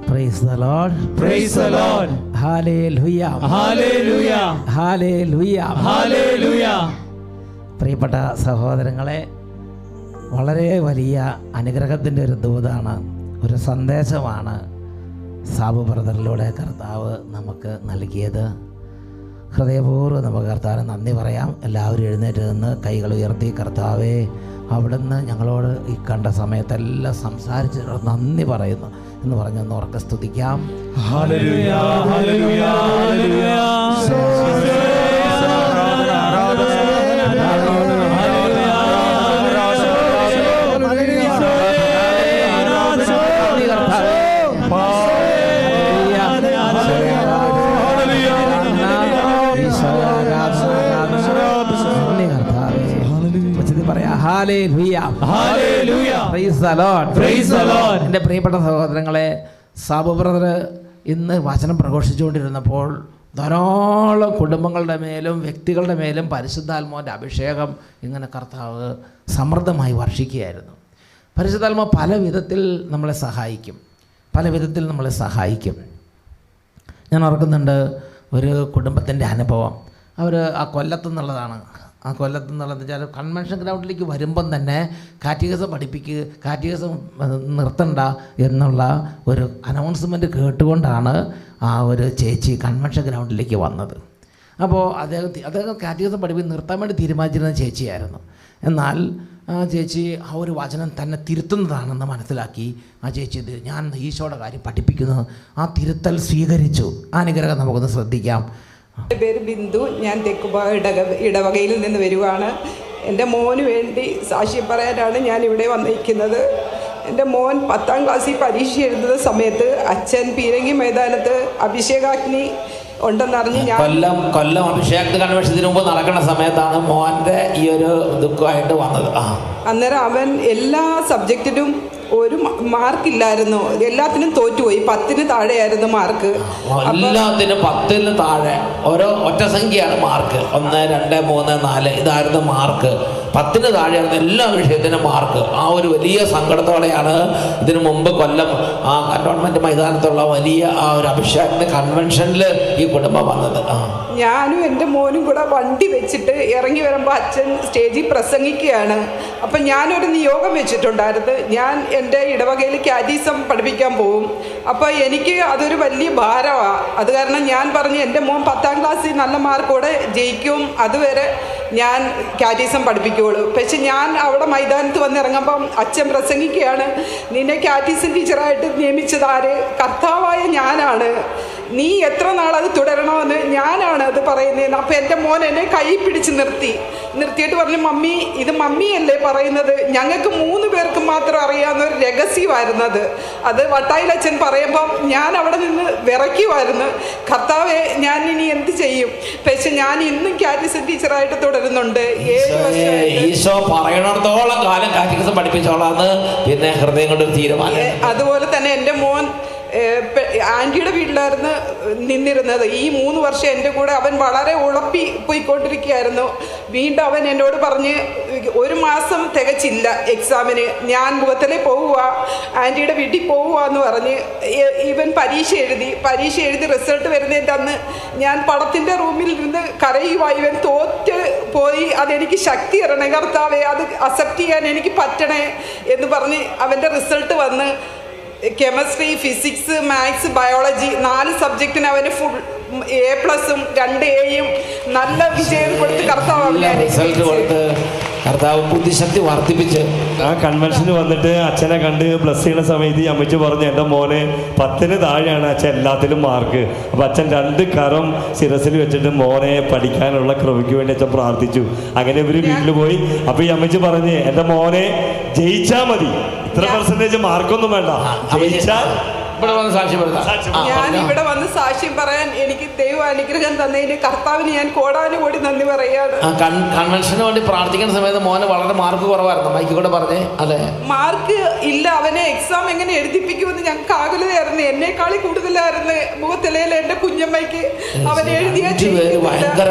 Praise the Lord. Praise the Lord. Hallelujah. Hallelujah. Hallelujah. Hallelujah. പ്രിയപ്പെട്ട സഹോദരങ്ങളെ, വളരെ വലിയ അനുഗ്രഹത്തിൻ്റെ ഒരു ദൂതാണ്, ഒരു സന്ദേശമാണ് സാബു ബ്രദറിലൂടെ കർത്താവ് നമുക്ക് നൽകിയത്. ഹൃദയപൂർവ്വം നമുക്ക് കർത്താവിന് നന്ദി പറയാം. എല്ലാവരും എഴുന്നേറ്റ് നിന്ന് കൈകൾ ഉയർത്തി, കർത്താവേ, അവിടുന്ന് ഞങ്ങളോട് ഈ കണ്ട സമയത്തെല്ലാം സംസാരിച്ച് നന്ദി പറയുന്നു എന്ന് പറഞ്ഞൊന്ന് ഉറക്കെ സ്തുതിക്കാം. ഹല്ലേലൂയ, ഹല്ലേലൂയ, ഹല്ലേലൂയ. എൻ്റെ പ്രിയപ്പെട്ട സഹോദരങ്ങളെ, സാബു ബ്രദർ ഇന്ന് വചനം പ്രഘോഷിച്ചുകൊണ്ടിരുന്നപ്പോൾ ധാരാളം കുടുംബങ്ങളുടെ മേലും വ്യക്തികളുടെ മേലും പരിശുദ്ധാത്മാവിൻ്റെ അഭിഷേകം ഇങ്ങനെ കർത്താവ് സമൃദ്ധമായി വർഷിക്കുകയായിരുന്നു. പരിശുദ്ധാത്മാവ് പല വിധത്തിൽ നമ്മളെ സഹായിക്കും. ഞാൻ ഓർക്കുന്നുണ്ട് ഒരു കുടുംബത്തിൻ്റെ അനുഭവം. അവർ ആ കൊല്ലത്തു നിന്നുള്ളതാണ്. ആ കൊല്ലത്ത് നിന്നുള്ളതെന്ന് വെച്ചാൽ കൺവെൻഷൻ ഗ്രൗണ്ടിലേക്ക് വരുമ്പം തന്നെ കാറ്റഗറിസം നിർത്തണ്ട എന്നുള്ള ഒരു അനൗൺസ്മെൻറ്റ് കേട്ടുകൊണ്ടാണ് ആ ഒരു ചേച്ചി കൺവെൻഷൻ ഗ്രൗണ്ടിലേക്ക് വന്നത്. അപ്പോൾ അദ്ദേഹം കാറ്റഗറിസം നിർത്താൻ വേണ്ടി തീരുമാനിച്ചിരുന്ന ചേച്ചിയായിരുന്നു. എന്നാൽ ആ ചേച്ചി ആ ഒരു വചനം തന്നെ തിരുത്തുന്നതാണെന്ന് മനസ്സിലാക്കി ആ ചേച്ചി ഞാൻ ഈശോയുടെ കാര്യം പഠിപ്പിക്കുന്നത് ആ തിരുത്തൽ സ്വീകരിച്ചു. ആ അനുഗ്രഹം നമുക്കൊന്ന് ശ്രദ്ധിക്കാം. എൻ്റെ പേര് ബിന്ദു. ഞാൻ തെക്കുഭാഗ ഇടവകയിൽ നിന്ന് വരുവാണ്. എൻ്റെ മോന് വേണ്ടി സാക്ഷ്യം പറയാനാണ് ഞാൻ ഇവിടെ വന്നിരിക്കുന്നത്. എൻ്റെ മോൻ 10ാം ക്ലാസ്സിൽ പരീക്ഷ എഴുതുന്ന സമയത്ത് അച്ഛൻ പീരങ്കി മൈതാനത്ത് അഭിഷേകാഗ്നി ഉണ്ടെന്നറിഞ്ഞ് ഞാൻ കൊല്ലം അഭിഷേകത്തിന് കൺവെൻഷന് മുമ്പ് നടക്കുന്ന സമയത്താണ് മോൻ്റെ ഈ ഒരു ദുഃഖമായിട്ട് വന്നത്. അന്നേരം അവൻ എല്ലാ സബ്ജക്റ്റിനും ഒരു മാർക്കില്ലായിരുന്നു, എല്ലാത്തിനും തോറ്റുപോയി. 10ന് താഴെയായിരുന്നു മാർക്ക്. എല്ലാത്തിനും 10ന് താഴെ ഓരോ ഒറ്റ സംഖ്യയാണ് മാർക്ക്. 1, 2, 3, 4 ഇതായിരുന്നു മാർക്ക്. 10ന് താഴെയായിരുന്നു എല്ലാ വിഷയത്തിനും മാർക്ക്. ആ ഒരു വലിയ സങ്കടത്തോടെയാണ് ഇതിനു മുമ്പ് കൊല്ലം ആ കന്റോൺമെന്റ് മൈതാനത്തുള്ള വലിയ ആ ഒരു അഭിഷേകത്തിന് കൺവെൻഷനിൽ ഈ കുടുംബം വന്നത്. ഞാനും എൻ്റെ മോനും കൂടെ വണ്ടി വെച്ചിട്ട് ഇറങ്ങി വരുമ്പോൾ അച്ഛൻ സ്റ്റേജിൽ പ്രസംഗിക്കുകയാണ്. അപ്പം ഞാനൊരു നിയോഗം വെച്ചിട്ടുണ്ടായിരുന്നു. ഞാൻ എൻ്റെ ഇടവകയിൽ കാറ്റഗറിസം പഠിപ്പിക്കാൻ പോകും. അപ്പോൾ എനിക്ക് അതൊരു വലിയ ഭാരമാണ്. അത് കാരണം ഞാൻ പറഞ്ഞു എൻ്റെ മോൻ 10ാം ക്ലാസ്സിൽ നല്ല മാർക്കോടെ ജയിക്കും, അതുവരെ ഞാൻ കാറ്റഗറിസം പഠിപ്പിക്കുകയുള്ളൂ. പക്ഷെ ഞാൻ അവിടെ മൈതാനത്ത് വന്നിറങ്ങുമ്പം അച്ഛൻ പ്രസംഗിക്കുകയാണ്, നിന്നെ കാറ്റഗറിസം ടീച്ചറായിട്ട് നിയമിച്ചത് ആര്? കർത്താവായ ഞാനാണ്. നീ എത്ര നാളത് തുടരണമെന്ന് ഞാനാണ് അത് പറയുന്നതെന്ന്. അപ്പോൾ എൻ്റെ മോൻ എന്നെ കൈ പിടിച്ച് നിർത്തിയിട്ട് പറഞ്ഞു, മമ്മി ഇത് മമ്മിയല്ലേ പറയുന്നത്, ഞങ്ങൾക്ക് 3 പേർക്കും മാത്രം അറിയാവുന്ന ഒരു രഹസ്യമായിരുന്നത്. അത് വട്ടായിലച്ഛൻ പറയുമ്പം ഞാൻ അവിടെ നിന്ന് വിറയ്ക്കുമായിരുന്നു. കർത്താവെ, ഞാൻ ഇനി എന്ത് ചെയ്യും? പക്ഷെ ഞാൻ ഇന്നും കാറ്റഗറിസം ടീച്ചറായിട്ട് തുടരുന്നുണ്ട്. 7 വർഷം ഈശോ പറയണത്തോളം കാലം കാറ്റഗറിസം പഠിപ്പിച്ചോളാന്ന് പിന്നെ ഹൃദയം കൊണ്ട് തീരുമാനം. അതുപോലെ തന്നെ എൻ്റെ മോൻ ആൻറ്റിയുടെ വീട്ടിലായിരുന്നു നിന്നിരുന്നത്. ഈ 3 വർഷം എൻ്റെ കൂടെ അവൻ വളരെ ഉളപ്പി പോയിക്കൊണ്ടിരിക്കുകയായിരുന്നു. വീണ്ടും അവൻ എന്നോട് പറഞ്ഞ് 1 മാസം തികച്ചില്ല എക്സാമിന്, ഞാൻ മുഖത്തലേ പോവുക, ആൻറ്റിയുടെ വീട്ടിൽ പോവുക എന്ന് പറഞ്ഞ് ഇവൻ പരീക്ഷ എഴുതി റിസൾട്ട് വരുന്നതിൻ്റെ അന്ന് ഞാൻ പടത്തിൻ്റെ റൂമിൽ ഇരുന്ന് കരയുക. ഇവൻ തോറ്റ് പോയി, അതെനിക്ക് ശക്തി തരണേ കർത്താവേ, അത് അക്സെപ്റ്റ് ചെയ്യാൻ എനിക്ക് പറ്റണേ എന്ന് പറഞ്ഞ് അവൻ്റെ റിസൾട്ട് വന്ന് കെമിസ്ട്രി, ഫിസിക്സ്, മാത്സ്, ബയോളജി 4 സബ്ജക്റ്റിന് അവന് ഫുൾ A+ഉം 2 Aയും നല്ല വിജയം കൊടുത്ത് കർത്താവ് ബുദ്ധിശക്തി വർദ്ധിപ്പിച്ച് ആ കൺവെൻഷന് വന്നിട്ട് അച്ഛനെ കണ്ട് ബ്ലസ് ചെയ്യുന്ന സമയത്ത് ഈ അമ്മച്ചി പറഞ്ഞു, എൻ്റെ മോനെ 10ന് താഴെയാണ് അച്ഛൻ എല്ലാത്തിലും മാർക്ക്. അപ്പം അച്ഛൻ 2 കരം ശിരസിൽ വെച്ചിട്ട് മോനെ പഠിക്കാനുള്ള കൃപയ്ക്ക് വേണ്ടി അച്ഛൻ പ്രാർത്ഥിച്ചു. അങ്ങനെ ഇവർ വീട്ടിൽ പോയി. അപ്പോൾ ഈ അമ്മച്ചി പറഞ്ഞ്, എൻ്റെ മോനെ ജയിച്ചാൽ മതി, ഇത്ര % മാർക്കൊന്നും വേണ്ട, ജയിച്ചാൽ ഞാൻ ഇവിടെ വന്ന് സാക്ഷ്യം പറയാൻ എനിക്ക് ദൈവ അനുഗ്രഹം തന്നതിന് കർത്താവിന് ഞാൻ കോടാനുകോടി നന്ദി പറയാണ്. കൺവെൻഷന് വേണ്ടി പ്രാർത്ഥിക്കുന്ന സമയത്ത് മോന് വളരെ മാർക്ക് കുറവായിരുന്നു, മൈക്ക് കൂടെ പറഞ്ഞേ. അല്ലെ, മാർക്ക് ഇല്ല, അവനെ എക്സാം എങ്ങനെ എഴുതിപ്പിക്കുമെന്ന് ഞങ്ങൾക്ക് ആകുലതായിരുന്നു. എന്നെക്കാളി കൂടുതലായിരുന്നു മുഖത്തിലയിൽ എൻ്റെ കുഞ്ഞമ്മയ്ക്ക് അവൻ എഴുതിയ ഭയങ്കര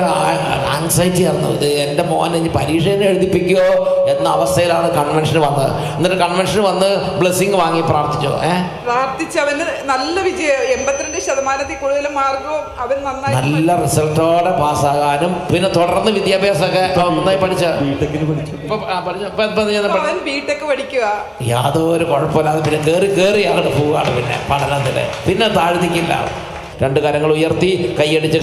ആൻസൈറ്റി ആയിരുന്നു. ഇത് എൻ്റെ മോനെ ഇനി പരീക്ഷ എഴുതിപ്പിക്കുമോ എന്ന അവസ്ഥയിലാണ് കൺവെൻഷന് വന്നത്. എന്നിട്ട് കൺവെൻഷന് വന്ന് ബ്ലെസ്സിങ് വാങ്ങി പ്രാർത്ഥിച്ചവന് അവന് നല്ല വിജയം, 82% കൂടുതൽ മാർക്കവും അവൻ നന്നായി നല്ല റിസൾട്ടോടെ പാസ്സാകാനും പിന്നെ തുടർന്ന് വിദ്യാഭ്യാസമൊക്കെ നന്നായി പഠിച്ച അവൻ ബിടെക് പഠിക്കുക. യാതൊരു കുഴപ്പമില്ലാതെ പിന്നെ കയറി അങ്ങോട്ട് പോവുകയാണ്. പിന്നെ പഠനത്തിന് പിന്നെ താഴ്ത്തിക്കില്ല. 2 കരങ്ങൾ ഉയർത്തി കൈയടിച്ച്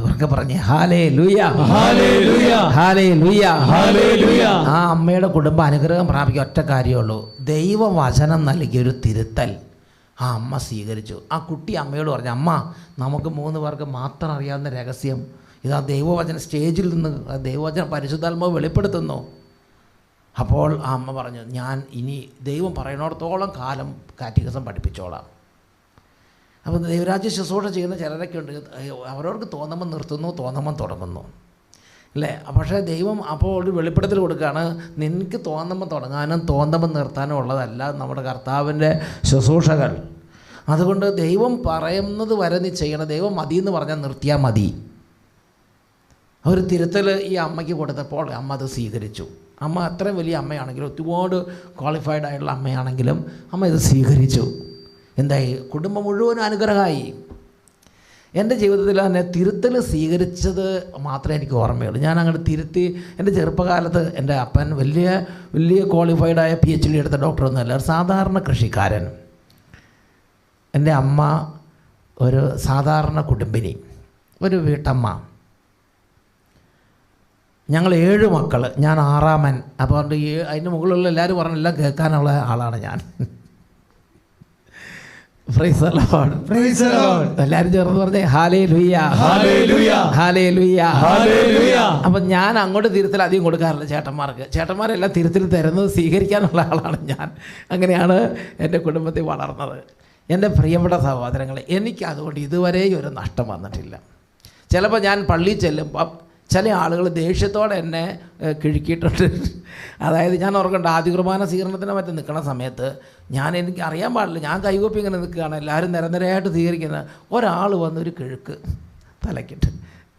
ഉറക്കെ പറഞ്ഞേ ഹല്ലേലൂയ, ഹല്ലേലൂയ, ഹല്ലേലൂയ, ഹല്ലേലൂയ. ആ അമ്മയുടെ കുടുംബം അനുഗ്രഹം പ്രാപിക്കുക ഒറ്റ കാര്യമുള്ളൂ, ദൈവവചനം നൽകിയ ഒരു തിരുത്തൽ ആ അമ്മ സ്വീകരിച്ചു. ആ കുട്ടി അമ്മയോട് പറഞ്ഞു, അമ്മ നമുക്ക് 3 പേർക്ക് മാത്രം അറിയാവുന്ന രഹസ്യം ഇതാ ദൈവവചനം സ്റ്റേജിൽ നിന്ന് ദൈവവചനം പരിശുദ്ധാത്മാവ് വെളിപ്പെടുത്തുന്നു. അപ്പോൾ ആ അമ്മ പറഞ്ഞു, ഞാൻ ഇനി ദൈവം പറയുന്നിടത്തോളം കാലം കാറ്റഗിസം പഠിപ്പിച്ചോളാം. അപ്പോൾ ദൈവരാജ്യ ശുശ്രൂഷ ചെയ്യുന്ന ചിലരൊക്കെ ഉണ്ട്, അവരവർക്ക് തോന്നുമ്പോൾ നിർത്തുന്നു, തോന്നുമ്പോൾ തുടങ്ങുന്നു അല്ലേ. പക്ഷേ ദൈവം അപ്പോൾ ഒരു വെളിപ്പെടുത്തൽ കൊടുക്കുകയാണ്, നിനക്ക് തോന്നുമ്പോൾ തുടങ്ങാനും തോന്നുമ്പോൾ നിർത്താനും ഉള്ളതല്ല നമ്മുടെ കർത്താവിൻ്റെ ശുശ്രൂഷകൾ. അതുകൊണ്ട് ദൈവം പറയുന്നത് വരെ നീ ചെയ്യണം. ദൈവം മതി എന്ന് പറഞ്ഞാൽ നിർത്തിയാൽ മതി. ഒരു തിരുത്തൽ ഈ അമ്മയ്ക്ക് കൊടുത്തപ്പോൾ അമ്മ അത് സ്വീകരിച്ചു. അമ്മ അത്രയും വലിയ അമ്മയാണെങ്കിലും ഒരുപാട് ക്വാളിഫൈഡ് ആയിട്ടുള്ള അമ്മയാണെങ്കിലും അമ്മ ഇത് സ്വീകരിച്ചു. എന്തായി? കുടുംബം മുഴുവനും അനുഗ്രഹമായി. എൻ്റെ ജീവിതത്തിൽ തന്നെ തിരുത്തൽ സ്വീകരിച്ചത് മാത്രമേ എനിക്ക് ഓർമ്മയുള്ളൂ. ഞാൻ അങ്ങോട്ട് തിരുത്തി എൻ്റെ ചെറുപ്പകാലത്ത് എൻ്റെ അപ്പൻ വലിയ ക്വാളിഫൈഡായ PhD എടുത്ത ഡോക്ടറൊന്നുമല്ല, ഒരു സാധാരണ കൃഷിക്കാരൻ. എൻ്റെ അമ്മ ഒരു സാധാരണ കുടുംബിനി, ഒരു വീട്ടമ്മ. ഞങ്ങൾ 7 മക്കൾ, ഞാൻ 6ാമൻ. അപ്പോൾ അതുകൊണ്ട് അതിന് മുകളിലുള്ള എല്ലാവരും പറഞ്ഞെല്ലാം കേൾക്കാനുള്ള ആളാണ് ഞാൻ. Price the Lord, praise the Lord. എല്ലാവരും ചേർന്ന് പറഞ്ഞേ ഹല്ലേലൂയ, ഹല്ലേലൂയ, ഹല്ലേലൂയ, ഹല്ലേലൂയ. അപ്പം ഞാൻ അങ്ങോട്ട് തിരുത്തൽ അധികം കൊടുക്കാറില്ല ചേട്ടന്മാർക്ക്. ചേട്ടന്മാരെല്ലാം തിരുത്തൽ തരുന്നത് സ്വീകരിക്കാനുള്ള ആളാണ് ഞാൻ. അങ്ങനെയാണ് എൻ്റെ കുടുംബത്തിൽ വളർന്നത്. എൻ്റെ പ്രിയപ്പെട്ട സഹോദരങ്ങളെ, എനിക്ക് അതുകൊണ്ട് ഇതുവരെ ഒരു നഷ്ടം വന്നിട്ടില്ല. ചിലപ്പോൾ ഞാൻ പള്ളിയിൽ ചെല്ലുമ്പം ചില ആളുകൾ ദേഷ്യത്തോടെ എന്നെ കിഴുക്കിയിട്ടുണ്ട്. അതായത് ഞാൻ ഓർക്കണ്ട, ആദ്യ കുർബാന സ്വീകരണത്തിന് മറ്റും നിൽക്കുന്ന സമയത്ത് എനിക്ക് അറിയാൻ പാടില്ല, ഞാൻ കൈകൊപ്പി ഇങ്ങനെ നിൽക്കുകയാണ്, എല്ലാവരും നിരനിരയായിട്ട് സ്വീകരിക്കുന്നത്. ഒരാൾ വന്നൊരു കിഴുക്ക് തലക്കിട്ട്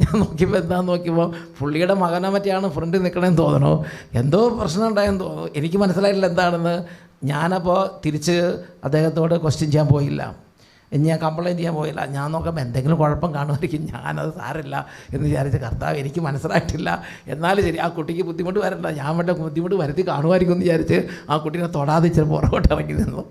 ഞാൻ നോക്കിയപ്പോൾ എന്താണെന്ന് നോക്കിയപ്പോൾ പുള്ളിയുടെ മകനെ മറ്റാണ് ഫ്രണ്ടിൽ നിൽക്കണമെന്ന് തോന്നണോ, എന്തോ പ്രശ്നം ഉണ്ടായെന്ന് തോന്നുന്നു. എനിക്ക് മനസ്സിലായിട്ടില്ല എന്താണെന്ന്. ഞാനപ്പോൾ തിരിച്ച് അദ്ദേഹത്തോട് ക്വസ്റ്റ്യൻ ചെയ്യാൻ പോയില്ല, ഞാൻ കംപ്ലയിൻറ്റ് ചെയ്യാൻ പോയില്ല. ഞാൻ നോക്കുമ്പോൾ എന്തെങ്കിലും കുഴപ്പം കാണുമായിരിക്കും, ഞാനത് സാരമില്ല എന്ന് വിചാരിച്ച കർത്താവ് എനിക്ക് മനസ്സിലായിട്ടില്ല. എന്നാലും ശരി, ആ കുട്ടിക്ക് ബുദ്ധിമുട്ട് വരണ്ട, ഞാൻ വേണ്ട ബുദ്ധിമുട്ട് വരുത്തി കാണുമായിരിക്കും എന്ന് വിചാരിച്ച് ആ കുട്ടീനെ തൊടാതെ ഇച്ചിരി പുറകോട്ട് ഇറങ്ങി നിന്നു.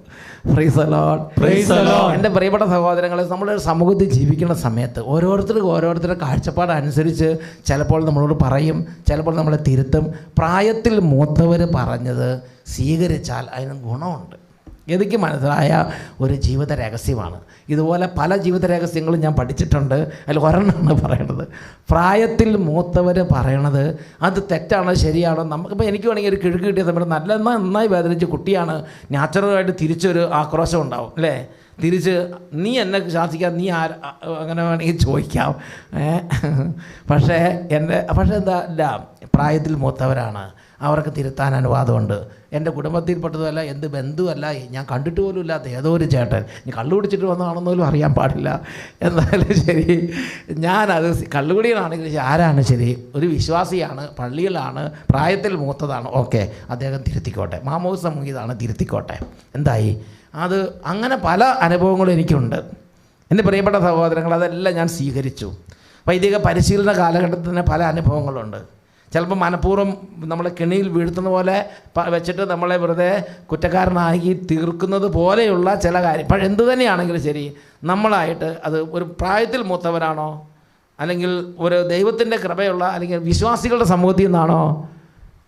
Price the Lord, praise the Lord. എൻ്റെ പ്രിയപ്പെട്ട സഹോദരങ്ങളെ, നമ്മുടെ സമൂഹത്തിൽ ജീവിക്കുന്ന സമയത്ത് ഓരോരുത്തരുടെ കാഴ്ചപ്പാടനുസരിച്ച് ചിലപ്പോൾ നമ്മളോട് പറയും, ചിലപ്പോൾ നമ്മളെ തിരുത്തും. പ്രായത്തിൽ മൂത്തവർ പറഞ്ഞത് സ്വീകരിച്ചാൽ അതിന് ഗുണമുണ്ട്. എനിക്ക് മനസ്സിലായ ഒരു ജീവിത രഹസ്യമാണ്. ഇതുപോലെ പല ജീവിത രഹസ്യങ്ങളും ഞാൻ പഠിച്ചിട്ടുണ്ട്. അതിൽ ഒരെണ്ണമാണ് പറയണത്, പ്രായത്തിൽ മൂത്തവർ പറയണത് അത് തെറ്റാണോ ശരിയാണോ. നമുക്കിപ്പോൾ എനിക്ക് വേണമെങ്കിൽ ഒരു കിഴുക്ക് കിട്ടിയ സമയത്ത് നന്നായി വേദനിച്ച് കുട്ടിയാണ്, നാച്ചുറലായിട്ട് തിരിച്ചൊരു ആക്രോശം ഉണ്ടാവും അല്ലേ. തിരിച്ച് നീ എന്നെ ശാസിക്കാൻ നീ അങ്ങനെ വേണമെങ്കിൽ ചോദിക്കാം. പക്ഷേ എന്താ ഇല്ല, പ്രായത്തിൽ മൂത്തവരാണ്, അവർക്ക് തിരുത്താൻ അനുവാദമുണ്ട്. എൻ്റെ കുടുംബത്തിൽപ്പെട്ടതല്ല, എന്ത് ബന്ധുവല്ല, ഞാൻ കണ്ടിട്ട് പോലും ഇല്ലാത്ത ഏതോ ഒരു ചേട്ടൻ, നീ കള്ളു കുടിച്ചിട്ട് വന്നതാണെന്നോലും അറിയാൻ പാടില്ല. എന്തായാലും ശരി, ഞാനത് കള്ളുകുടിയനാണെങ്കിൽ ആരാണ് ശരി, ഒരു വിശ്വാസിയാണ്, പള്ളിയിലാണ്, പ്രായത്തിൽ മൂത്തതാണ്, ഓക്കെ, അദ്ദേഹം തിരുത്തിക്കോട്ടെ, മാമോദിസ മുങ്ങിയതാണ്, തിരുത്തിക്കോട്ടെ. എന്തായി അത്? അങ്ങനെ പല അനുഭവങ്ങളും എനിക്കുണ്ട്. എൻ്റെ പ്രിയപ്പെട്ട സഹോദരങ്ങൾ, അതെല്ലാം ഞാൻ സ്വീകരിച്ചു. വൈദിക പരിശീലന കാലഘട്ടത്തിൽ തന്നെ പല അനുഭവങ്ങളുണ്ട്. ചിലപ്പോൾ മനഃപൂർവ്വം നമ്മളെ കെണിയിൽ വീഴ്ത്തുന്ന പോലെ വെച്ചിട്ട് നമ്മളെ വെറുതെ കുറ്റക്കാരനാക്കി തീർക്കുന്നത് പോലെയുള്ള ചില കാര്യം. പക്ഷേ എന്തു തന്നെയാണെങ്കിലും ശരി, നമ്മളായിട്ട് അത് ഒരു പ്രായത്തിൽ മൂത്തവരാണോ, അല്ലെങ്കിൽ ഒരു ദൈവത്തിൻ്റെ കൃപയുള്ള അല്ലെങ്കിൽ വിശ്വാസികളുടെ സമൂഹത്തിൽ നിന്നാണോ,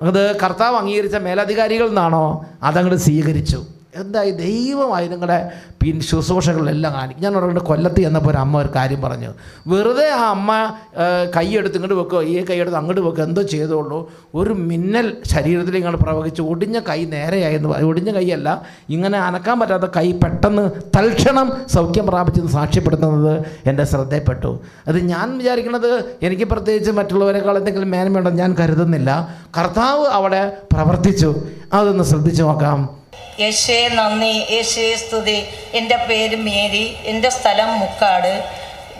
അത് കർത്താവ് അംഗീകരിച്ച മേലധികാരികളിൽ നിന്നാണോ, അതങ്ങോട്ട് സ്വീകരിച്ചു. എന്തായി? ദൈവമായി നിങ്ങളുടെ ശുശ്രൂഷകളിലെല്ലാം കാണിക്കും. ഞാൻ പറഞ്ഞിട്ട് കൊല്ലത്ത് ചെന്നപ്പോൾ ഒരു അമ്മ ഒരു കാര്യം പറഞ്ഞു. വെറുതെ ആ അമ്മ കൈയെടുത്ത് ഇങ്ങോട്ട് വെക്കുക, ഈ കൈയെടുത്ത് അങ്ങോട്ട് വെക്കുക, എന്തോ ചെയ്തോളൂ, ഒരു മിന്നൽ ശരീരത്തിലേക്ക് ഇങ്ങോട്ട് പ്രവഹിച്ച് ഒടിഞ്ഞ കൈ നേരെയായെന്ന് പറയും. ഒടിഞ്ഞ കൈയല്ല, ഇങ്ങനെ അനക്കാൻ പറ്റാത്ത കൈ പെട്ടെന്ന് തൽക്ഷണം സൗഖ്യം പ്രാപിച്ചെന്ന് സാക്ഷ്യപ്പെടുത്തുന്നത് എൻ്റെ ശ്രദ്ധയിൽപ്പെട്ടു. അത് ഞാൻ വിചാരിക്കുന്നത് എനിക്ക് പ്രത്യേകിച്ച് മറ്റുള്ളവരെക്കാൾ എന്തെങ്കിലും മേന്മയുണ്ടെന്ന് ഞാൻ കരുതുന്നില്ല. കർത്താവ് അവിടെ പ്രവർത്തിച്ചു. അതൊന്ന് ശ്രദ്ധിച്ചു നോക്കാം. യേശുവേ നന്ദി, യേശുവേ സ്തുതി. എൻ്റെ പേര് മേരി, എൻ്റെ സ്ഥലം മുക്കാട്.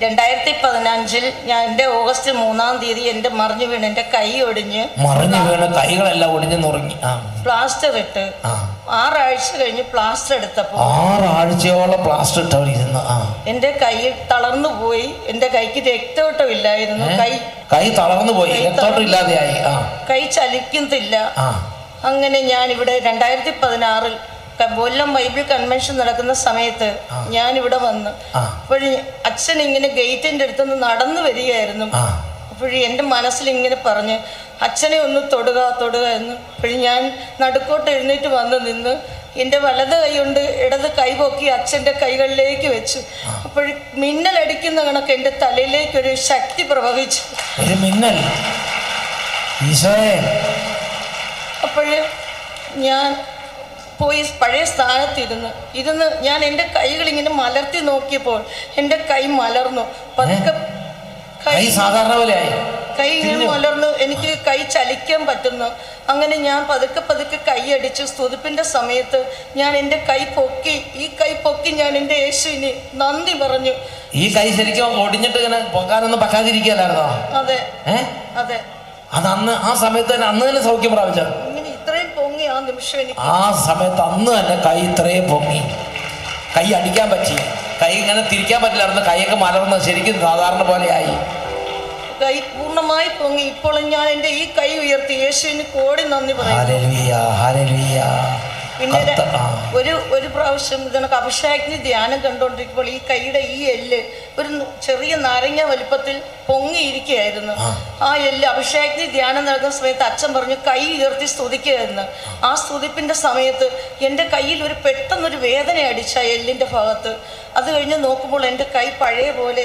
2015 എൻ്റെ ഓഗസ്റ്റ് 3-ാം തീയതി എൻ്റെ മറിഞ്ഞു വീണ് എൻ്റെ കൈ ഒടിഞ്ഞ് കൈകളെല്ലാം ഒടിഞ്ഞ് നുറങ്ങി, പ്ലാസ്റ്റർ ഇട്ട് 6 ആഴ്ച കഴിഞ്ഞ് പ്ലാസ്റ്റർ എടുത്തപ്പോൾ 6 ആഴ്ചയോളം പ്ലാസ്റ്റർ ഇട്ടവരിരുന്നു. എൻ്റെ കൈ തളർന്നു പോയി. എൻ്റെ കൈക്ക് രക്തോട്ടമില്ലായിരുന്നു. കൈ തളർന്നു പോയി, രക്തോട്ടം ഇല്ലാതെയായി. കൈ ചലിക്കുന്നില്ല. അങ്ങനെ ഞാൻ ഇവിടെ 2016 കൊല്ലം ബൈബിൾ കൺവെൻഷൻ നടക്കുന്ന സമയത്ത് ഞാനിവിടെ വന്ന് അപ്പോഴേ അച്ഛൻ ഇങ്ങനെ ഗേറ്റിൻ്റെ അടുത്തുനിന്ന് നടന്നു വരികയായിരുന്നു. അപ്പോഴേ എൻ്റെ മനസ്സിൽ ഇങ്ങനെ പറഞ്ഞ് അച്ഛനെ ഒന്ന് തൊടുക എന്ന്. അപ്പോഴും ഞാൻ നടുക്കോട്ട് എഴുന്നേറ്റ് വന്ന് നിന്ന് എൻ്റെ വലത് കൈ കൊണ്ട് ഇടത് കൈ പൊക്കി അച്ഛൻ്റെ കൈകളിലേക്ക് വെച്ചു. അപ്പോഴും മിന്നലടിക്കുന്ന കണക്ക് എൻ്റെ തലയിലേക്കൊരു ശക്തി പ്രവഹിച്ചു. അപ്പോഴ് ഞാൻ പോയി പഴയ സ്ഥാനത്തിരുന്ന് ഞാൻ എൻ്റെ കൈകളിങ്ങനെ മലർത്തി നോക്കിയപ്പോൾ എൻ്റെ കൈ മലർന്നു. പതുക്കെ കൈ ഇങ്ങനെ മലർന്നു. എനിക്ക് കൈ ചലിക്കാൻ പറ്റുന്നു. അങ്ങനെ ഞാൻ പതുക്കെ കൈ അടിച്ചു. സ്തുതിപ്പിൻ്റെ സമയത്ത് ഞാൻ എൻ്റെ കൈ പൊക്കി. ഈ കൈ പൊക്കി ഞാൻ എൻ്റെ യേശുവിന് നന്ദി പറഞ്ഞു. ഈ കൈ ശരിക്കും ഒടിഞ്ഞിട്ട് ഇങ്ങനെ പൊക്കാനൊന്നും പറ്റാതിരിക്കുകയല്ലായിരുന്നോ? അതെ അതെ. അത് അന്ന് ആ സമയത്ത് തന്നെ അന്ന് തന്നെ സൗഖ്യം പ്രാപിച്ചോ? ഇത്രയും പൊങ്ങി ആ നിമിഷം എനിക്ക്. ആ സമയത്ത് അന്ന് തന്നെ കൈ ഇത്രയും പൊങ്ങി, കൈ അടിക്കാൻ പറ്റി. കൈ ഇങ്ങനെ തിരിക്കാൻ പറ്റില്ലായിരുന്നു. കൈയൊക്കെ മലർന്ന് ശരിക്കും സാധാരണ പോലെയായി. കൈ പൂർണ്ണമായി പൊങ്ങി. ഇപ്പോൾ ഞാൻ എൻ്റെ ഈ കൈ ഉയർത്തി യേശുവിന് കോടി നന്ദി പറയുന്നു. പിന്നെ ഒരു പ്രാവശ്യം ഇതിനൊക്കെ അഭിഷേകത്തിന് ധ്യാനം കണ്ടുകൊണ്ടിരിക്കുമ്പോൾ ഈ കൈയുടെ ഈ എല്ല് ഒരു ചെറിയ നാരങ്ങ വലിപ്പത്തിൽ പൊങ്ങിയിരിക്കുകയായിരുന്നു. ആ എല്ല് അഭിഷേകത്തിന് ധ്യാനം നടക്കുന്ന സമയത്ത് അച്ഛൻ പറഞ്ഞു കൈ ഉയർത്തി സ്തുതിക്കുകയായിരുന്നു. ആ സ്തുതിപ്പിൻ്റെ സമയത്ത് എൻ്റെ കയ്യിൽ പെട്ടെന്നൊരു വേദന അടിച്ച എല്ലിൻ്റെ ഭാഗത്ത്. അത് കഴിഞ്ഞ് നോക്കുമ്പോൾ എൻ്റെ കൈ പഴയ പോലെ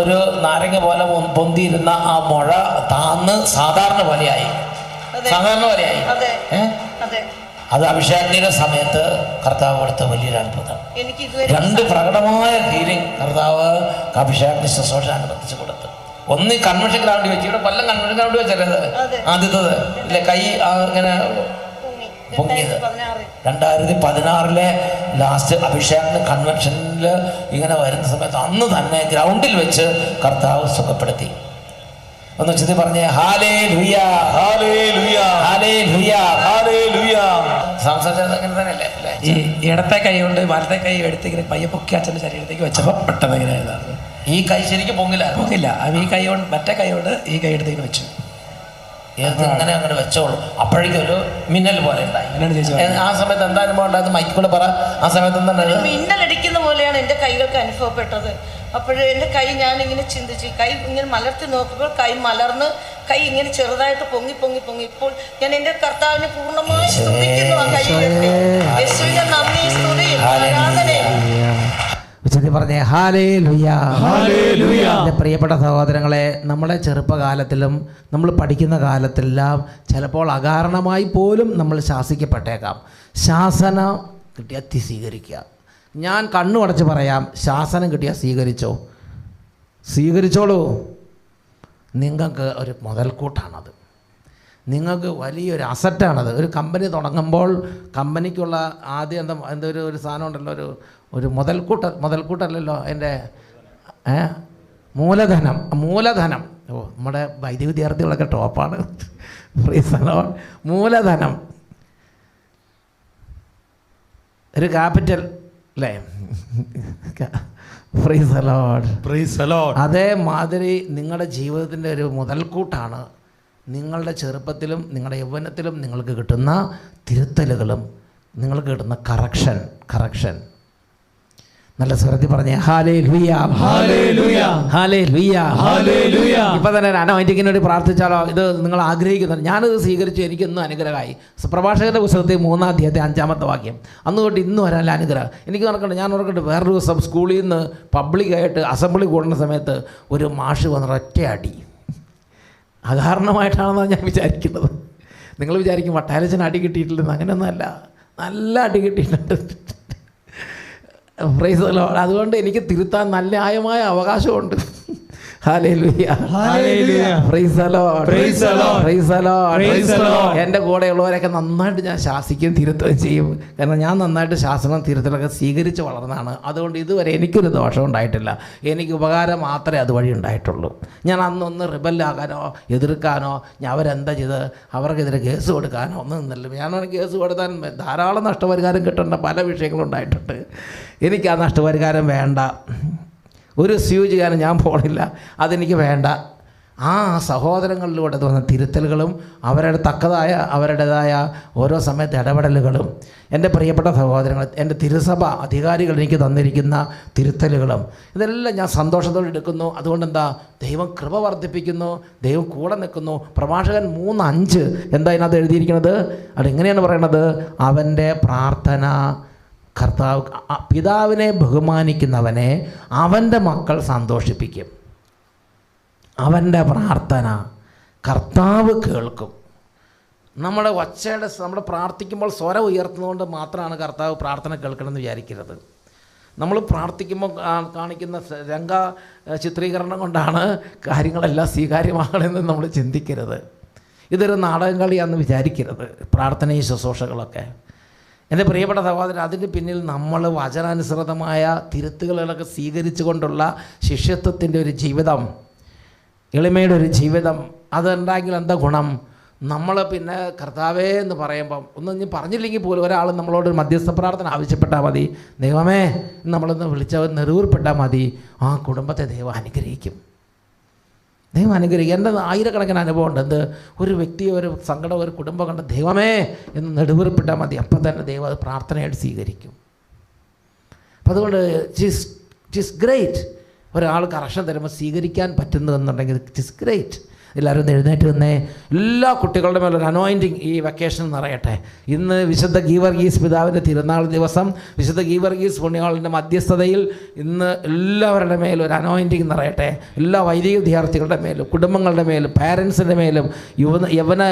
ഒരു നാരങ്ങ പോലെ പൊന്തിയിരുന്ന ആ മുഴ താന്ന് സാധാരണ പോലെയായി. അതെ അതെ. അത് അഭിഷേകത്തിന്റെ സമയത്ത് കർത്താവ് കൊടുത്ത വലിയൊരു അത്ഭുതം. എനിക്ക് 2 പ്രകടമായ ഹീലിംഗ് കർത്താവ് അഭിഷേകത്തിന് ശുശ്രൂഷാനുബന്ധിച്ച് കൊടുത്തു. ഒന്ന് കൺവെൻഷൻ ഗ്രൗണ്ടിൽ വെച്ച്, ഇവിടെ കൊല്ലം കൺവെൻഷൻ ഗ്രൗണ്ടിൽ വെച്ചല്ലേ ആദ്യത്തത് ഇല്ലേ കൈ ഇങ്ങനെ പൊങ്ങിയത്. 2016 ലാസ്റ്റ് അഭിഷേകത്തിന് കൺവെൻഷനിൽ ഇങ്ങനെ വരുന്ന സമയത്ത് അന്ന് തന്നെ ഗ്രൗണ്ടിൽ വെച്ച് കർത്താവ് സുഖപ്പെടുത്തി. ഒന്ന് ചെന്ന് പറഞ്ഞേ ഹല്ലേലൂയ ഹല്ലേലൂയ ഹല്ലേലൂയ ഹല്ലേലൂയ. സംസാരിച്ചത് അങ്ങനെ തന്നെയല്ലേ? ഈ ഇടത്തെ കൈ കൊണ്ട് വലത്തെ കൈ എടുത്ത് ഇങ്ങനെ പയ്യെ പൊക്കി അച്ഛൻ്റെ ശരീരത്തേക്ക് വെച്ചപ്പോൾ പെട്ടെന്ന് ഇങ്ങനെ ഇതാണ്. ഈ കൈ ശരിക്കും പൊങ്ങില്ല. ഈ കൈ കൊണ്ട് മറ്റേ കൈ കൊണ്ട് ഈ കൈ എടുത്ത് ഇങ്ങനെ വെച്ചു. ഇങ്ങനെ അങ്ങോട്ട് വെച്ചോളൂ. അപ്പോഴേക്കും ഒരു മിന്നൽ പോലെ ഉണ്ടായി. ആ സമയത്ത് എന്താ അനുഭവം ഉണ്ടായത്? മൈക്ക് കൂടെ പറ. ആ സമയത്ത് എന്താ മിന്നലടിക്കുന്ന പോലെയാണ് എൻ്റെ കൈകൾക്ക് അനുഭവപ്പെട്ടത്. അപ്പോഴേ എൻ്റെ കൈ ഞാനിങ്ങനെ ചിന്തിച്ച് കൈ ഇങ്ങനെ മലർത്തി നോക്കുമ്പോൾ കൈ മലർന്ന് കൈ ഇങ്ങനെ ചെറുതായിട്ട് പൊങ്ങി. ഇപ്പോൾ ഞാൻ എൻ്റെ കർത്താവിനെ പൂർണ്ണമായി സ്തുതിക്കുന്നു. ആ കൈയിലേക്ക് യേശുവിന്റെ നന്ദി സ്തുതി ആരാധനയാണ്. ഉച്ചത്തിൽ പറഞ്ഞേ ഹല്ലേലൂയ ഹല്ലേലൂയ. എൻ്റെ പ്രിയപ്പെട്ട സഹോദരങ്ങളെ, നമ്മുടെ ചെറുപ്പകാലത്തിലും നമ്മൾ പഠിക്കുന്ന കാലത്തെല്ലാം ചിലപ്പോൾ അകാരണമായി പോലും നമ്മൾ ശാസിക്കപ്പെട്ടേക്കാം. ശാസനം കിട്ടിയാൽ സ്വീകരിക്കുക. ഞാൻ കണ്ണു അടച്ച് പറയാം, ശാസനം കിട്ടിയാൽ സ്വീകരിച്ചോളൂ. നിങ്ങൾക്ക് ഒരു മുതൽക്കൂട്ടാണത്. നിങ്ങൾക്ക് വലിയൊരു അസറ്റാണത്. ഒരു കമ്പനി തുടങ്ങുമ്പോൾ കമ്പനിക്കുള്ള ആദ്യം എന്താ ഒരു സാധനം ഉണ്ടല്ലോ, ഒരു മുതൽക്കൂട്ടല്ലല്ലോ അതിൻ്റെ മൂലധനം. നമ്മുടെ വൈദ്യ വിദ്യാർത്ഥികളൊക്കെ ടോപ്പാണ്. മൂലധനം, ഒരു ക്യാപിറ്റൽ അല്ലേ? അതേമാതിരി നിങ്ങളുടെ ജീവിതത്തിൻ്റെ ഒരു മുതൽക്കൂട്ടാണ് നിങ്ങളുടെ ചെറുപ്പത്തിലും നിങ്ങളുടെ യൗവനത്തിലും നിങ്ങൾക്ക് കിട്ടുന്ന തിരുത്തലുകളും നിങ്ങൾക്ക് കിട്ടുന്ന കറക്ഷൻ. നല്ല സ്വരത്തിൽ പറഞ്ഞേ ഹല്ലേലൂയ ഹല്ലേലൂയ ഹല്ലേലൂയ ഹല്ലേലൂയ. ഇപ്പം തന്നെ അനോയിന്റിങ്ങിന് വേണ്ടി പ്രാർത്ഥിച്ചാലോ? ഇത് നിങ്ങൾ ആഗ്രഹിക്കുന്നുണ്ട്. ഞാനിത് സ്വീകരിച്ചു, എനിക്കൊന്നും അനുഗ്രഹമായി. പ്രഭാഷകന്റെ പുസ്തകത്തിൽ 3-ാം അധ്യായത്തെ 5-ാമത്തെ വാക്യം. അന്ന് തൊട്ട് ഇന്ന് വരാനുള്ള അനുഗ്രഹം എനിക്ക് നടക്കണ്ട. ഞാൻ ഓർക്കട്ടെ, വേറൊരു ദിവസം സ്കൂളിൽ നിന്ന് പബ്ലിക്കായിട്ട് അസംബ്ലി കൂടുന്ന സമയത്ത് ഒരു മാഷ് വന്ന് ഒറ്റയടി. അകാരണമായിട്ടാണെന്നാണ് ഞാൻ വിചാരിക്കുന്നത്. നിങ്ങൾ വിചാരിക്കും വട്ടാലച്ചൻ അടി കിട്ടിയിട്ടില്ലെന്ന്. അങ്ങനെയൊന്നുമല്ല, നല്ല അടി കിട്ടിയിട്ടുണ്ട്. Price the Lord. അതുകൊണ്ട് എനിക്ക് തിരുത്താൻ ന്യായമായ അവകാശമുണ്ട്. Hallelujah. Hallelujah. Praise the Lord. Praise the Lord. Praise the Lord. Praise the Lord. എൻ്റെ കൂടെയുള്ളവരൊക്കെ നന്നായിട്ട് ഞാൻ ശാസിക്കുകയും തിരുത്തുകയും ചെയ്യും. കാരണം ഞാൻ നന്നായിട്ട് ശാസനവും തിരുത്തലൊക്കെ സ്വീകരിച്ച് വളർന്നതാണ്. അതുകൊണ്ട് ഇതുവരെ എനിക്കൊരു ദോഷം ഉണ്ടായിട്ടില്ല. എനിക്ക് ഉപകാരം മാത്രമേ അതുവഴി ഉണ്ടായിട്ടുള്ളൂ. ഞാൻ അന്നൊന്ന് റിബല്ലാകാനോ എതിർക്കാനോ ഞാൻ അവരെന്താ ചെയ്ത് അവർക്കെതിരെ കേസ് കൊടുക്കാനോ ഒന്നും നിന്നില്ല. ഞാനൊരു കേസ് കൊടുത്താൽ ധാരാളം നഷ്ടപരിഹാരം കിട്ടേണ്ട പല വിഷയങ്ങളും ഉണ്ടായിട്ടുണ്ട്. എനിക്ക് ആ നഷ്ടപരിഹാരം വേണ്ട. ഒരു സ്യൂ ചെയ്യാനും ഞാൻ പോണില്ല. അതെനിക്ക് വേണ്ട. ആ സഹോദരങ്ങളിലൂടെ വന്ന തിരുത്തലുകളും അവരുടേതായ ഓരോ സമയത്ത് ഇടപെടലുകളും എൻ്റെ പ്രിയപ്പെട്ട സഹോദരങ്ങൾ, എൻ്റെ തിരുസഭ അധികാരികൾ എനിക്ക് തന്നിരിക്കുന്ന തിരുത്തലുകളും ഇതെല്ലാം ഞാൻ സന്തോഷത്തോടെ എടുക്കുന്നു. അതുകൊണ്ട് എന്താ, ദൈവം കൃപ വർദ്ധിപ്പിക്കുന്നു, ദൈവം കൂടെ നിൽക്കുന്നു. പ്രഭാഷകൻ 3:5 എന്താ ഇതിനകത്ത് എഴുതിയിരിക്കുന്നത്? അതെങ്ങനെയാണ് പറയണത്? അവൻ്റെ പ്രാർത്ഥന കർത്താവ്, പിതാവിനെ ബഹുമാനിക്കുന്നവനെ അവൻ്റെ മക്കൾ സന്തോഷിപ്പിക്കും. അവൻ്റെ പ്രാർത്ഥന കർത്താവ് കേൾക്കും. നമ്മുടെ ഒച്ചയുടെ നമ്മൾ പ്രാർത്ഥിക്കുമ്പോൾ സ്വരം ഉയർത്തുന്നതുകൊണ്ട് മാത്രമാണ് കർത്താവ് പ്രാർത്ഥന കേൾക്കണമെന്ന് വിചാരിക്കരുത്. നമ്മൾ പ്രാർത്ഥിക്കുമ്പോൾ കാണിക്കുന്ന രംഗ ചിത്രീകരണം കൊണ്ടാണ് കാര്യങ്ങളെല്ലാം സ്വീകാര്യമാകണമെന്ന് നമ്മൾ ചിന്തിക്കരുത്. ഇതൊരു നാടകം കളിയാണെന്ന് വിചാരിക്കരുത് പ്രാർത്ഥനയും ശുശ്രൂഷകളൊക്കെ. എൻ്റെ പ്രിയപ്പെട്ട സഹോദരൻ, അതിന് പിന്നിൽ നമ്മൾ വചനാനുസൃതമായ തിരുത്തുകളൊക്കെ സ്വീകരിച്ചു കൊണ്ടുള്ള ശിഷ്യത്വത്തിൻ്റെ ഒരു ജീവിതം, എളിമയുടെ ഒരു ജീവിതം, അതുണ്ടെങ്കിൽ എന്താ ഗുണം? നമ്മൾ പിന്നെ കർത്താവേ എന്ന് പറയുമ്പം ഒന്നും ഇനി പറഞ്ഞില്ലെങ്കിൽ പോലും ഒരാൾ നമ്മളോട് മധ്യസ്ഥ പ്രാർത്ഥന ആവശ്യപ്പെട്ടാൽ മതി, ദൈവമേ നമ്മളൊന്ന് വിളിച്ചവർ നെറുവേർപ്പെട്ടാൽ മതി, ആ കുടുംബത്തെ ദൈവം അനുഗ്രഹിക്കും. ദൈവം അനുഗ്രഹിക്കും. എൻ്റെ ആയിരക്കണക്കിന് അനുഭവം ഉണ്ട്. എന്ത്, ഒരു വ്യക്തി ഒരു സങ്കടം ഒരു കുടുംബം കണ്ട് ദൈവമേ എന്ന് നെടുവേർപ്പെട്ടാൽ മതി, അപ്പം തന്നെ ദൈവം അത് പ്രാർത്ഥനയായിട്ട് സ്വീകരിക്കും. അപ്പം അതുകൊണ്ട് ഇറ്റ് ഈസ് ഗ്രേറ്റ്. ഒരാൾ കറക്ഷൻ തരുമ്പോൾ സ്വീകരിക്കാൻ പറ്റുന്നു എന്നുണ്ടെങ്കിൽ ഇറ്റ് ഈസ് ഗ്രേറ്റ്. എല്ലാവരും ഒന്ന് എഴുന്നേറ്റ് നിന്നേ. എല്ലാ കുട്ടികളുടെ മേലൊരു അനോയിൻറ്റിങ് ഈ വെക്കേഷൻ നിറയട്ടെ. ഇന്ന് വിശുദ്ധ ഗീവർഗീസ് പിതാവിൻ്റെ തിരുനാൾ ദിവസം, വിശുദ്ധ ഗീവർഗീസ് പുണ്യാളൻ്റെ മധ്യസ്ഥതയിൽ ഇന്ന് എല്ലാവരുടെ മേലും ഒരു അനോയിൻറ്റിങ് നിറയട്ടെ. എല്ലാ വൈദിക വിദ്യാർത്ഥികളുടെ മേലും, കുടുംബങ്ങളുടെ മേലും, പാരൻസിൻ്റെ മേലും, യവന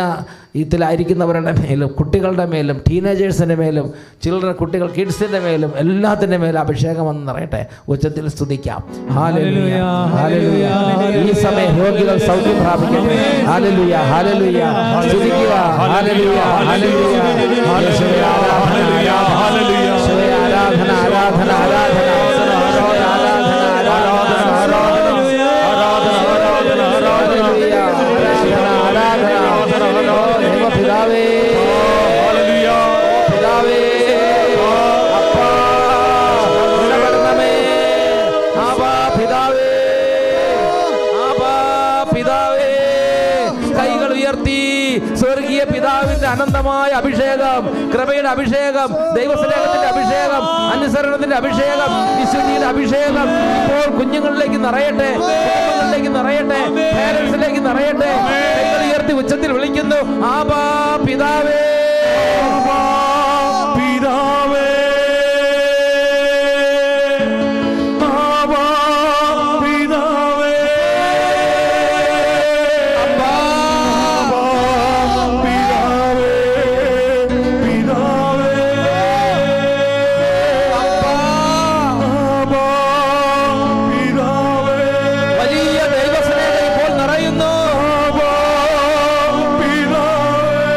ഇതിലായിരിക്കുന്നവരുടെ മേലും, കുട്ടികളുടെ മേലും, ടീനേജേഴ്സിൻ്റെ മേലും, കുട്ടികൾ കിഡ്സിൻ്റെ മേലും, എല്ലാത്തിൻ്റെ മേലും അഭിഷേകം വന്ന് നിറയട്ടെ. ഉച്ചത്തിൽ സ്തുതിക്കാം. ഹല്ലേലൂയ, ഹല്ലേലൂയ. ഈ സമയം രോഗികൾ സൗഖ്യം പ്രാപിക്കട്ടെ. ഹല്ലേലൂയ, ഹല്ലേലൂയ. സ്തുതിക്കുക. ഹല്ലേലൂയ, ഹല്ലേലൂയ. യേശുവേ ആരാധന, യേശുവേ ആരാധന, ആരാധന, ആരാധന. പിതാവേ, പിതാവേ, അപ്പാ ഇടപെടണമേ. ആബാ പിതാവേ, ആബാ പിതാവേ. കൈകൾ ഉയർത്തി സ്വർഗീയ പിതാവിന്റെ അനന്തമായ അഭിഷേകം, കൃപയുടെ അഭിഷേകം, ദൈവസ്നേഹത്തിന്റെ അഭിഷേകം, അനുസരണത്തിന്റെ അഭിഷേകം, വിശുദ്ധിയുടെ അഭിഷേകം ഇപ്പോൾ കുഞ്ഞുങ്ങളിലേക്ക് നിറയട്ടെ, കുടുംബങ്ങളിലേക്ക് നിറയട്ടെ, പേരൻസിലേക്ക് നിറയട്ടെ. കൈകൾ ഉയർത്തി ഉച്ചത്തിൽ വിളിക്കുന്നു, ആബാ പിതാവേ, പിതാവേ, ആബാ പിതാവേ, അപ്പാ പിതാവേ, പിതാവേ, അപ്പാ. ആബാ പിതാവേ, വലിയ ദൈവസ്നേഹം ഇപ്പോൾ നിറയുന്നു. ആബാ പിതാവേ,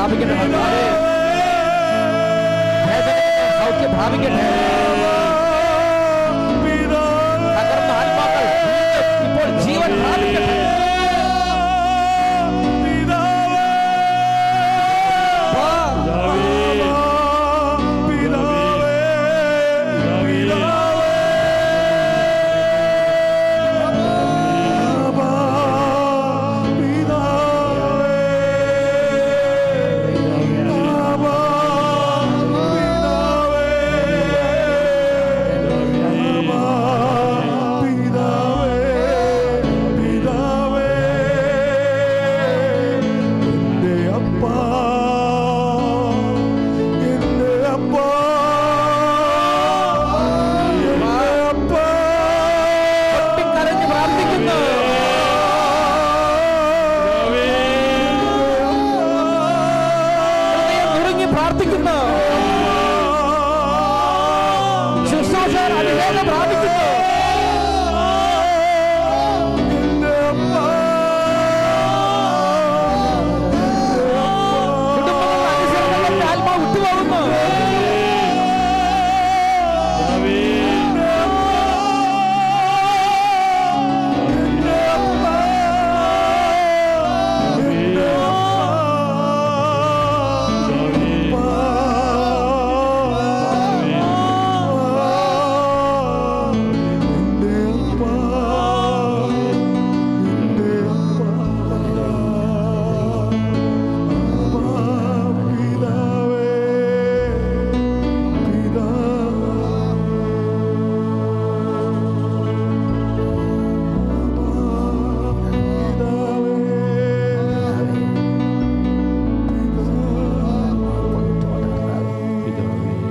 പ്രാപിക്കട്ടെ. സൗഖ്യം പ്രാപിക്കട്ടെ. തകർന്ന ആത്മാക്കൾ ഇപ്പോൾ ജീവൻ പ്രാപിക്കട്ടെ.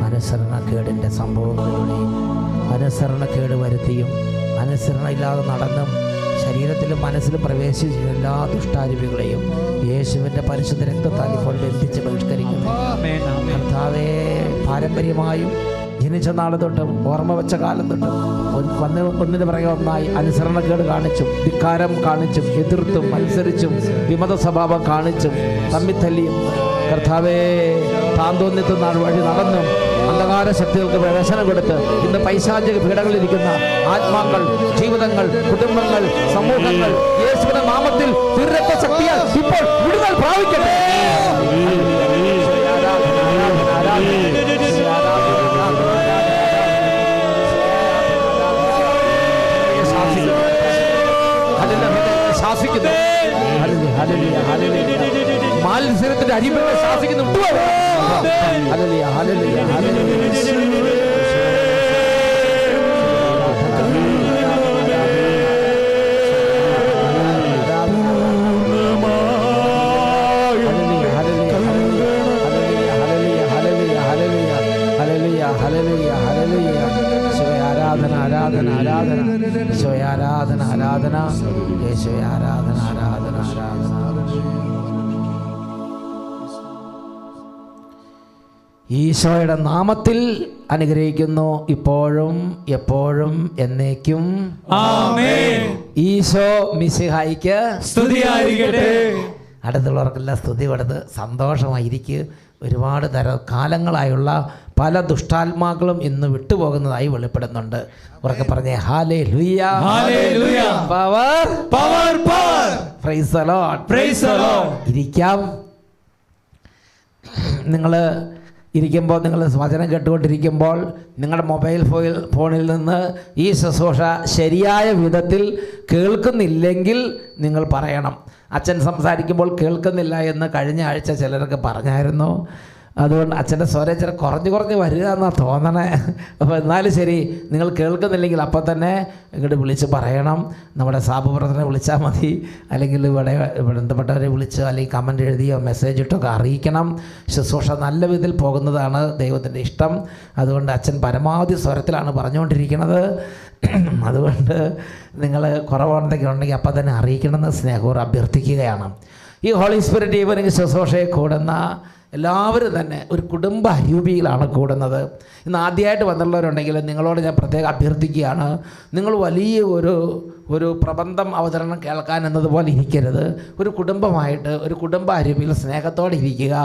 അനുസരണക്കേടിൻ്റെ സംഭവങ്ങളിലൂടെയും അനുസരണക്കേട് വരുത്തിയും അനുസരണയില്ലാതെ നടന്നും ശരീരത്തിലും മനസ്സിലും പ്രവേശിച്ച എല്ലാ ദുഷ്ടാരൂപികളെയും യേശുവിൻ്റെ പരിശുദ്ധ രക്തത്താൽ ഇപ്പോൾ ബന്ധിച്ച് ബഹിഷ്കരിക്കുന്നു. കർത്താവേ, പാരമ്പര്യമായും ജനിച്ച നാൾ തൊട്ടും ഓർമ്മ വെച്ച കാലം തൊട്ടും ഒന്നിന് പറയുക ഒന്നായി അനുസരണക്കേട് കാണിച്ചും ധിക്കാരം കാണിച്ചും എതിർത്തും മത്സരിച്ചും വിമത സ്വഭാവം കാണിച്ചും തമ്മിത്തല്ലിയും കർത്താവേ താന്തോന്നിത്തുന്ന വഴി നടന്നും അന്ധകാര ശക്തികൾക്ക് പ്രവേശനം കൊടുത്ത് ഇന്ന് പൈശാചിക പീഡകളിലിരിക്കുന്ന ആത്മാക്കൾ, ജീവിതങ്ങൾ, കുടുംബങ്ങൾ, സമൂഹങ്ങൾ യേശുവിന്റെ നാമത്തിൽ തിരുരക്ത ശക്തിയാൽ ഇപ്പോൾ വിടുതൽ പ്രാപിക്കട്ടെ. ശാസിക്കുന്നു മാത്സര്യത്തിന്റെ അരിമയെ ശാസിക്കുന്നു. ഹല്ലേലൂയ, ഹല്ലേലൂയ, ഹല്ലേലൂയ. ആരാധന, ആരാധന, ആരാധന. യേശുവേ ആരാധന, ആരാധന. യേശുവേ ആരാധന, ആരാധന, ആരാധന. ഈശോയുടെ നാമത്തിൽ അനുഗ്രഹിക്കുന്നു, ഇപ്പോഴും എപ്പോഴും എന്നേക്കും. ആമേൻ. ഈശോ മിശിഹായിക്ക് സ്തുതിയായിരിക്കട്ടെ. അടുത്തുള്ളവർക്കെല്ലാം സ്തുതി കൊടുത്ത് സന്തോഷമായിരിക്കും. ഒരുപാട് കാലങ്ങളായുള്ള പല ദുഷ്ടാത്മാക്കളും ഇന്ന് വിട്ടുപോകുന്നതായി വെളിപ്പെടുന്നുണ്ട്. ഉറക്കെ പറഞ്ഞേ hallelujah, hallelujah. Power, power, power. Praise the Lord, praise the Lord. ഇരിക്കാം. നിങ്ങൾ ഇരിക്കുമ്പോൾ, നിങ്ങൾ വചനം കേട്ടുകൊണ്ടിരിക്കുമ്പോൾ നിങ്ങളുടെ മൊബൈൽ ഫോണിൽ നിന്ന് ഈ ശുശ്രൂഷ ശരിയായ വിധത്തിൽ കേൾക്കുന്നില്ലെങ്കിൽ നിങ്ങൾ പറയണം. അച്ഛൻ സംസാരിക്കുമ്പോൾ കേൾക്കുന്നില്ല എന്ന് കഴിഞ്ഞ ആഴ്ച ചിലരൊക്കെ പറഞ്ഞായിരുന്നു. അതുകൊണ്ട് അച്ഛൻ്റെ സ്വരം ചില കുറഞ്ഞ് വരിക എന്നാണ് തോന്നണേ. അപ്പോൾ എന്നാലും ശരി, നിങ്ങൾ കേൾക്കുന്നില്ലെങ്കിൽ അപ്പം തന്നെ ഇങ്ങോട്ട് വിളിച്ച് പറയണം. നമ്മുടെ സാബു ബ്രദറിനെ വിളിച്ചാൽ മതി, അല്ലെങ്കിൽ ഇവിടെ ബന്ധപ്പെട്ടവരെ വിളിച്ച് അല്ലെങ്കിൽ കമൻ്റ് എഴുതിയോ മെസ്സേജ് ഇട്ടൊക്കെ അറിയിക്കണം. ശുശ്രൂഷ നല്ല വിധത്തിൽ പോകുന്നതാണ് ദൈവത്തിൻ്റെ ഇഷ്ടം. അതുകൊണ്ട് അച്ഛൻ പരമാവധി സ്വരത്തിലാണ് പറഞ്ഞുകൊണ്ടിരിക്കുന്നത്. അതുകൊണ്ട് നിങ്ങൾ കുറവുണ്ടെങ്കിൽ അപ്പം തന്നെ അറിയിക്കണമെന്ന് സ്നേഹപൂർവ്വം അഭ്യർത്ഥിക്കുകയാണ്. ഈ ഹോളി സ്പിരിറ്റ് ഈവനിങ് ശുശ്രൂഷയെ കൂടുന്ന എല്ലാവരും തന്നെ ഒരു കുടുംബ രൂപയിലാണ് കൂടുന്നത്. ഇന്ന് ആദ്യമായിട്ട് വന്നുള്ളവരുണ്ടെങ്കിൽ നിങ്ങളോട് ഞാൻ പ്രത്യേകം അഭ്യർത്ഥിക്കുകയാണ്, നിങ്ങൾ വലിയ ഒരു ഒരു പ്രബന്ധം അവതരണം കേൾക്കാൻ എന്നതുപോലെ ഇരിക്കരുത്. ഒരു കുടുംബമായിട്ട്, ഒരു കുടുംബ അരുവിൽ സ്നേഹത്തോടെ ഇരിക്കുക.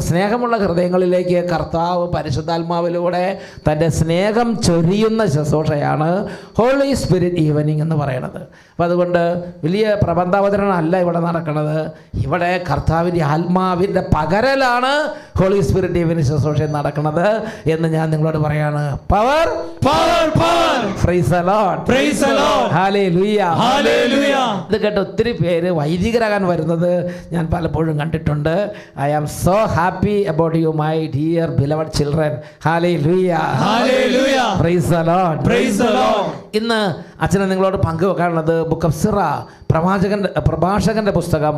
സ്നേഹമുള്ള ഹൃദയങ്ങളിലേക്ക് കർത്താവ് പരിശുദ്ധാത്മാവിലൂടെ തൻ്റെ സ്നേഹം ചൊരിയുന്ന ശുശ്രൂഷയാണ് ഹോളി സ്പിരിറ്റ് ഈവനിങ് എന്ന് പറയുന്നത്. അപ്പോൾ അതുകൊണ്ട് വലിയ പ്രബന്ധാവതരണം അല്ല ഇവിടെ നടക്കുന്നത്. ഇവിടെ കർത്താവിൻ്റെ ആത്മാവിൻ്റെ പകരലാണ് ഹോളി സ്പിരിറ്റ് ഈവനിങ് ശുശ്രൂഷ നടക്കുന്നത് എന്ന് ഞാൻ നിങ്ങളോട് പറയാണ്. Power power power praise the Lord praise the Lord hallelujah hallelujah. ഇത് കേട്ട് ഒത്തിരി പേര് വൈദികരാകാൻ വരുന്നത് ഞാൻ പലപ്പോഴും കണ്ടിട്ടുണ്ട്. I am so happy about you my dear beloved children. Hallelujah hallelujah praise the Lord praise the Lord. ഇന്ന് അച്ഛനെ നിങ്ങളോട് പങ്കുവെക്കാനുള്ളത് ബുക്ക് ഓഫ് സിറ, പ്രഭാഷകന്റെ പുസ്തകം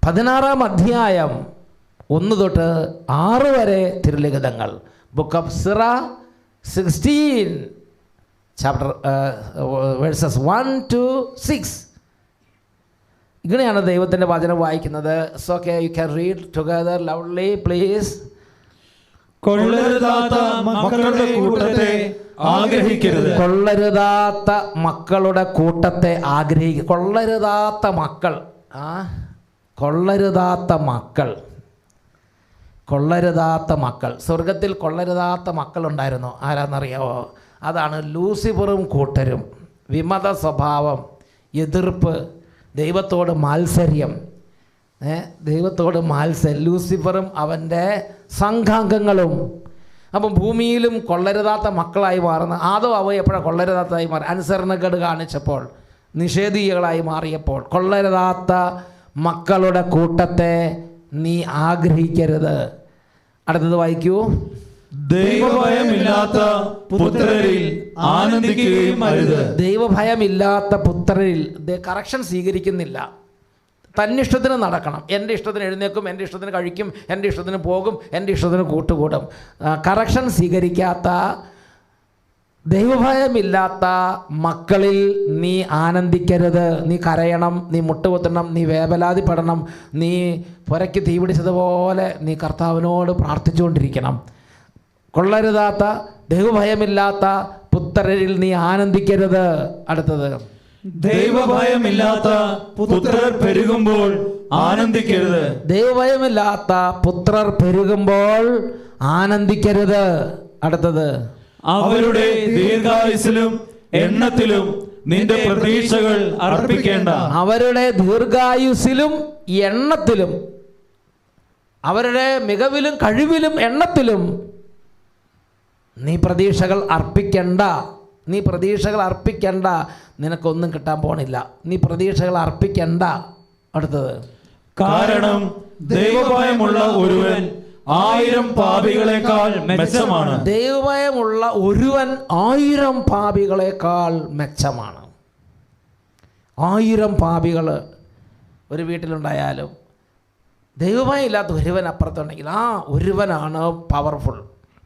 16-ാം അധ്യായം 1 തൊട്ട് 6 വരെ തിരുലിഖിതങ്ങൾ. Book of Sira 16 chapter verses 1 to 6. ഇങ്ങനെയാണ് ദൈവത്തിൻ്റെ വചനം വായിക്കുന്നത്. So okay, you can read together loudly please. കൊള്ളരുതാത്ത മക്കളുടെ കൂട്ടത്തെ ആഗ്രഹിക്കരുത്. കൊള്ളരുതാത്ത മക്കളുടെ കൂട്ടത്തെ ആഗ്രഹിക്കുക. കൊള്ളരുതാത്ത മക്കൾ, കൊള്ളരുതാത്ത മക്കൾ. സ്വർഗത്തിൽ കൊള്ളരുതാത്ത മക്കളുണ്ടായിരുന്നു. ആരാന്നറിയാവോ? അതാണ് ലൂസിഫറും കൂട്ടരും. വിമത സ്വഭാവം, എതിർപ്പ്, ദൈവത്തോട് മാത്സര്യം. ലൂസിഫറും അവൻ്റെ സംഘാംഗങ്ങളും. അപ്പം ഭൂമിയിലും കൊള്ളരുതാത്ത മക്കളായി മാറുന്ന ആദവും ഹവ്വയും എപ്പോഴാണ് കൊള്ളരുതാത്തതായി മാറി? അനുസരണക്കേട് കാണിച്ചപ്പോൾ, നിഷേധികളായി മാറിയപ്പോൾ. കൊള്ളരുതാത്ത മക്കളുടെ കൂട്ടത്തെ നീ ആഗ്രഹിക്കരുത്. അടുത്തത് വായിക്കൂ. ദൈവഭയമില്ലാത്ത പുത്രരിൽ ആനന്ദിക്കുകയും അരുത്. ദൈവഭയമില്ലാത്ത പുത്രരിൽ കറക്ഷൻ സ്വീകരിക്കുന്നില്ല. തന്നിഷ്ടത്തിന് നടക്കണം. എൻ്റെ ഇഷ്ടത്തിന് എഴുന്നേക്കും, എൻ്റെ ഇഷ്ടത്തിന് കഴിക്കും, എൻ്റെ ഇഷ്ടത്തിന് പോകും, എൻ്റെ ഇഷ്ടത്തിന് കൂട്ടുകൂടും. കറക്ഷൻ സ്വീകരിക്കാത്ത, ദൈവഭയമില്ലാത്ത മക്കളിൽ നീ ആനന്ദിക്കരുത്. നീ കരയണം, നീ മുട്ടുകുത്തണം, നീ വേവലാതിപ്പെടണം, നീ പുരയ്ക്ക് തീ പിടിച്ചതുപോലെ നീ കർത്താവിനോട് പ്രാർത്ഥിച്ചുകൊണ്ടിരിക്കണം. കൊള്ളരുതാത്ത, ദൈവഭയമില്ലാത്ത പുത്രരിൽ നീ ആനന്ദിക്കരുത്. അടുത്തത്, ദൈവഭയമില്ലാത്ത പുത്രർ പെരുകുമ്പോൾ ആനന്ദിക്കരുത്. ദൈവഭയമില്ലാത്ത പുത്രർ പെരുകുമ്പോൾ ആനന്ദിക്കരുത്. അടുത്തത്, അവരുടെ ദീർഘായുസ്സിലും എണ്ണത്തിലും നിന്റെ പ്രതീക്ഷകൾ അർപ്പിക്കേണ്ട. അവരുടെ ദീർഘായുസ്സിലും എണ്ണത്തിലും, അവരുടെ മികവിലും കഴിവിലും എണ്ണത്തിലും നീ പ്രതീക്ഷകൾ അർപ്പിക്കണ്ട. നിനക്കൊന്നും കിട്ടാൻ പോണില്ല. നീ പ്രതീക്ഷകൾ അർപ്പിക്കണ്ട. അടുത്തത്, കാരണം ദൈവഭയമുള്ള ഒരുവൻ 1000 പാപികളെക്കാൾ മെച്ചമാണ്. ദൈവഭയമുള്ള ഒരുവൻ 1000 പാപികളെക്കാൾ മെച്ചമാണ്. 1000 പാപികൾ ഒരു വീട്ടിലുണ്ടായാലും ദൈവഭയം ഇല്ലാത്ത ഒരുവൻ അപ്പുറത്തുണ്ടെങ്കിൽ ആ ഒരുവനാണ്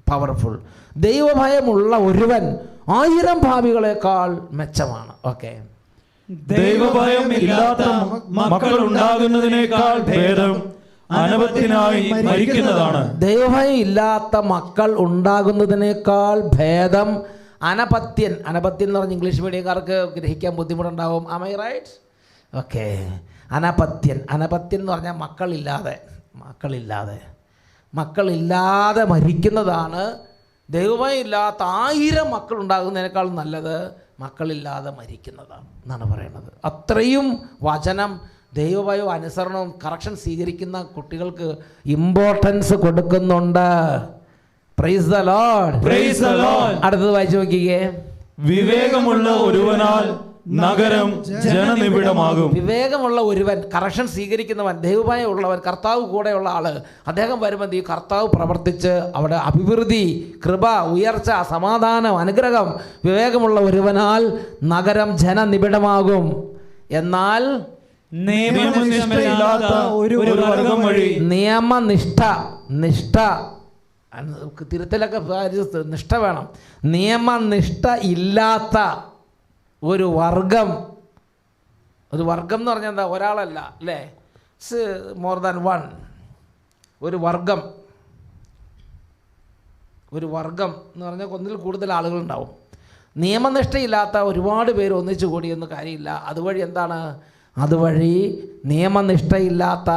പവർഫുൾ. ദൈവഭയമുള്ള ഒരുവൻ 1000 പാപികളെക്കാൾ മെച്ചമാണ്. ഓക്കെ, ദൈവഭയം ഇല്ലാത്ത മക്കൾ ഉണ്ടാകുന്നതിനേക്കാൾ ഭേദം അനപത്യനായി മരിക്കുന്നതാണ്. ദൈവഭയം ഇല്ലാത്ത മക്കൾ ഉണ്ടാകുന്നതിനേക്കാൾ ഭേദം അനപത്യൻ എന്ന് പറഞ്ഞ് ഇംഗ്ലീഷ് മീഡിയക്കാർക്ക് ഗ്രഹിക്കാൻ ബുദ്ധിമുട്ടുണ്ടാവും. Am I right? ഓക്കെ, അനപത്യൻ എന്ന് പറഞ്ഞാൽ മക്കളില്ലാതെ മരിക്കുന്നതാണ്. ദൈവഭയം ഇല്ലാത്ത 1000 മക്കൾ ഉണ്ടാകുന്നതിനേക്കാൾ നല്ലത് മക്കളില്ലാതെ മരിക്കുന്നതാണ് എന്നാണ് പറയുന്നത്. അത്രയും വചനം ദൈവഭയവും അനുസരണവും കറക്ഷൻ സ്വീകരിക്കുന്ന കുട്ടികൾക്ക് ഇമ്പോർട്ടൻസ് കൊടുക്കുന്നുണ്ട്. Price the Lord. അടുത്തത് വായിച്ചു നോക്കിക്കേ. വിവേകമുള്ള ഒരുവനാൽ നഗരം ജനനിബിഡമാകും. വിവേകമുള്ള ഒരുവൻ, കറക്ഷൻ സ്വീകരിക്കുന്നവൻ, ദൈവഭയം ഉള്ളവൻ, കർത്താവ് കൂടെയുള്ള ആള്, അദ്ദേഹം വരുമ്പോൾ ഈ കർത്താവ് പ്രവർത്തിച്ച് അവിടെ അഭിവൃദ്ധി, കൃപ, ഉയർച്ച, സമാധാനം, അനുഗ്രഹം. വിവേകമുള്ള ഒരുവനാൽ നഗരം ജനനിബിഡമാകും. എന്നാൽ നിയമനിഷ്ഠയില്ലാത്ത ഒരു വർഗം വഴി, നിഷ്ഠ തിരുത്തലൊക്കെ നിഷ്ഠ വേണം. നിയമനിഷ്ഠ ഇല്ലാത്ത ഒരു വർഗം എന്ന് പറഞ്ഞാൽ എന്താ? ഒരാളല്ല അല്ലേ? More than one. ഒരു വർഗം എന്ന് പറഞ്ഞാൽ ഒന്നിൽ കൂടുതൽ ആളുകളുണ്ടാവും. നിയമനിഷ്ഠയില്ലാത്ത ഒരുപാട് പേര് ഒന്നിച്ചു കൂടിയൊന്നും കാര്യമില്ല. അതുവഴി എന്താണ്? അതുവഴി നിയമനിഷ്ഠയില്ലാത്ത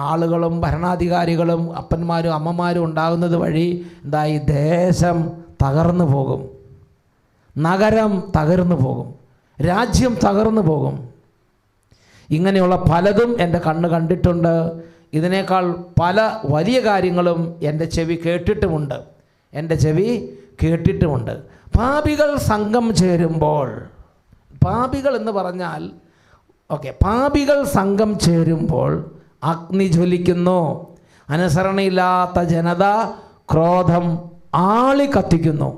ആളുകളും ഭരണാധികാരികളും അപ്പന്മാരും അമ്മമാരും ഉണ്ടാകുന്നത് വഴി എന്തായി? ദേശം തകർന്നു പോകും, നഗരം തകർന്നു പോകും, രാജ്യം തകർന്നു പോകും. ഇങ്ങനെയുള്ള പലതും എൻ്റെ കണ്ണ് കണ്ടിട്ടുണ്ട്. ഇതിനേക്കാൾ പല വലിയ കാര്യങ്ങളും എൻ്റെ ചെവി കേട്ടിട്ടുമുണ്ട്. പാപികൾ സംഘം ചേരുമ്പോൾ, പാപികൾ എന്ന് പറഞ്ഞാൽ പാപികൾ സംഘം ചേരുമ്പോൾ അഗ്നി ജ്വലിക്കുന്നു, അനുസരണയില്ലാത്ത ജനത ക്രോധം ആളി കത്തിക്കുന്നു.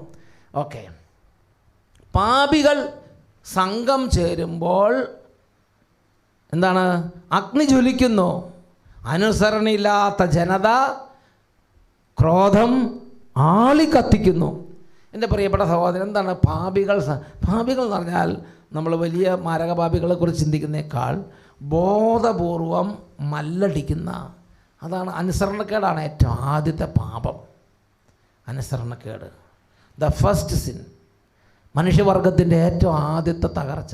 പാപികൾ സംഘം ചേരുമ്പോൾ എന്താണ്? അഗ്നി ജ്വലിക്കുന്നു, അനുസരണയില്ലാത്ത ജനത ക്രോധം ആളി കത്തിക്കുന്നു. എൻ്റെ പ്രിയപ്പെട്ട സഹോദരൻ, എന്താണ് പാപികൾ? പാപികൾ എന്ന് പറഞ്ഞാൽ നമ്മൾ വലിയ മാരകപാപികളെ കുറിച്ച് ചിന്തിക്കുന്നേക്കാൾ ബോധപൂർവം മല്ലടിക്കുന്ന, അതാണ് അനുസരണക്കേടാണ് ഏറ്റവും ആദ്യത്തെ പാപം. അനുസരണക്കേട്, ദ ഫസ്റ്റ് സിൻ. മനുഷ്യവർഗത്തിൻ്റെ ഏറ്റവും ആദ്യത്തെ തകർച്ച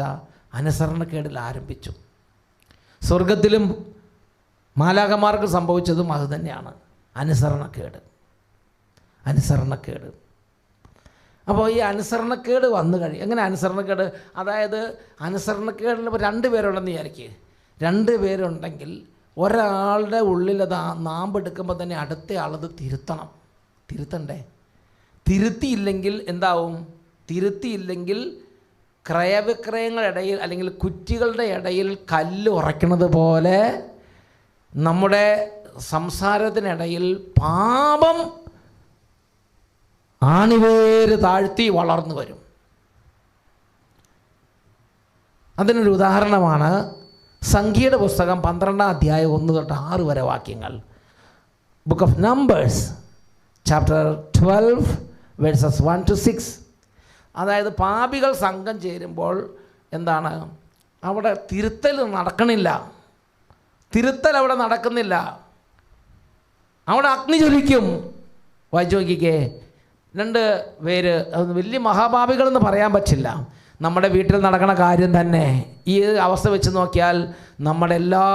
അനുസരണക്കേടിൽ ആരംഭിച്ചു. സ്വർഗത്തിലും മാലാഖമാർക്ക് സംഭവിച്ചതും അതുതന്നെയാണ്, അനുസരണക്കേട്. അപ്പോൾ ഈ അനുസരണക്കേട് വന്നു കഴിയും. എങ്ങനെ അനുസരണക്കേട്? അതായത് അനുസരണക്കേടിൽ ഇപ്പോൾ 2 പേരുണ്ടെന്ന് വിചാരിക്കുക. 2 പേരുണ്ടെങ്കിൽ ഒരാളുടെ ഉള്ളിൽ അത് നാമ്പെടുക്കുമ്പോൾ തന്നെ അടുത്ത ആളത് തിരുത്തണ്ടേ? തിരുത്തിയില്ലെങ്കിൽ എന്താവും? തിരുത്തിയില്ലെങ്കിൽ ക്രയവിക്രയങ്ങളിടയിൽ അല്ലെങ്കിൽ കുറ്റികളുടെ ഇടയിൽ കല്ല് ഉറയ്ക്കുന്നത് പോലെ നമ്മുടെ സംസാരത്തിനിടയിൽ പാപം ആണിവേര് താഴ്ത്തി വളർന്നു വരും. അതിനൊരു ഉദാഹരണമാണ് സംഖ്യയുടെ പുസ്തകം 12-ാം അധ്യായം 1 തൊട്ട് 6 വരെ വാക്യങ്ങൾ. Book of numbers chapter 12 versus 1 to 6. അതായത് പാപികൾ സംഘം ചേരുമ്പോൾ എന്താണ്? അവിടെ തിരുത്തൽ നടക്കുന്നില്ല. അവിടെ നടക്കുന്നില്ല. അവിടെ അഗ്നി ജ്വലിക്കും. വായിച്ചു നോക്കിക്കേ. 2 പേര്, അത് വലിയ മഹാപാപികളെന്ന് പറയാൻ പറ്റില്ല. നമ്മുടെ വീട്ടിൽ നടക്കുന്ന കാര്യം തന്നെ ഈ അവസ്ഥ വെച്ച് നോക്കിയാൽ നമ്മുടെ എല്ലാ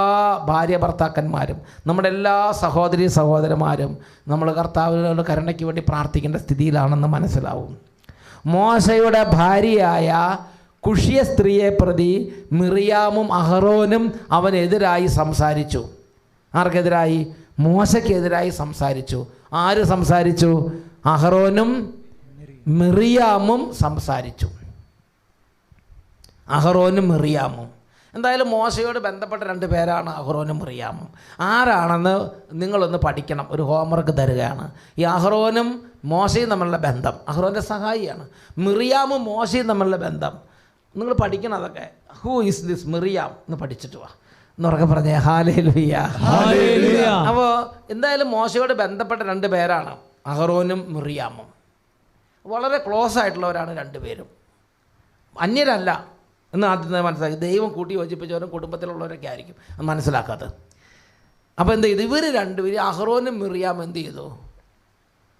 ഭാര്യ ഭർത്താക്കന്മാരും നമ്മുടെ എല്ലാ സഹോദരി സഹോദരന്മാരും നമ്മൾ കർത്താവിനോട് കരുണയ്ക്ക് വേണ്ടി പ്രാർത്ഥിക്കേണ്ട സ്ഥിതിയിലാണെന്ന് മനസ്സിലാവും. മോശയുടെ ഭാര്യയായ കുഷ്യ സ്ത്രീയെ പ്രതി മിറിയാമും അഹറോനും അവനെതിരായി സംസാരിച്ചു. ആർക്കെതിരായി? മോശയ്ക്കെതിരായി സംസാരിച്ചു. ആര് സംസാരിച്ചു? അഹറോനും മിറിയാമും സംസാരിച്ചു. അഹറോനും മിറിയാമും. എന്തായാലും മോശയോട് ബന്ധപ്പെട്ട 2 പേരാണ് അഹറോനും മിറിയാമും. ആരാണെന്ന് നിങ്ങളൊന്ന് പഠിക്കണം. ഒരു ഹോംവർക്ക് തരികയാണ്. ഈ അഹറോനും മോശയും തമ്മിലുള്ള ബന്ധം, അഹറോൻ്റെ സഹായിയാണ്. മിറിയാമും മോശയും തമ്മിലുള്ള ബന്ധം നിങ്ങൾ പഠിക്കണം. അതൊക്കെ ഹൂ ഈസ് ദിസ് മിറിയാം എന്ന് പഠിച്ചിട്ട് വാ എന്നുറക്കെ പറഞ്ഞേ. ഹല്ലേലൂയ. അപ്പോൾ എന്തായാലും മോശയോട് ബന്ധപ്പെട്ട 2 പേരാണ് അഹറോനും മിറിയാമും. വളരെ ക്ലോസ് ആയിട്ടുള്ളവരാണ് 2 പേരും. അന്യരല്ല എന്ന് ആദ്യം മനസ്സിലാക്കി. ദൈവം കൂട്ടി യോജിപ്പിച്ചവരും കുടുംബത്തിലുള്ളവരൊക്കെ ആയിരിക്കും അത് മനസ്സിലാക്കാത്തത്. അപ്പോൾ എന്ത് ചെയ്തു? ഇവർ 2 പേര് അഹറോനും മിറിയാമും എന്ത് ചെയ്തു?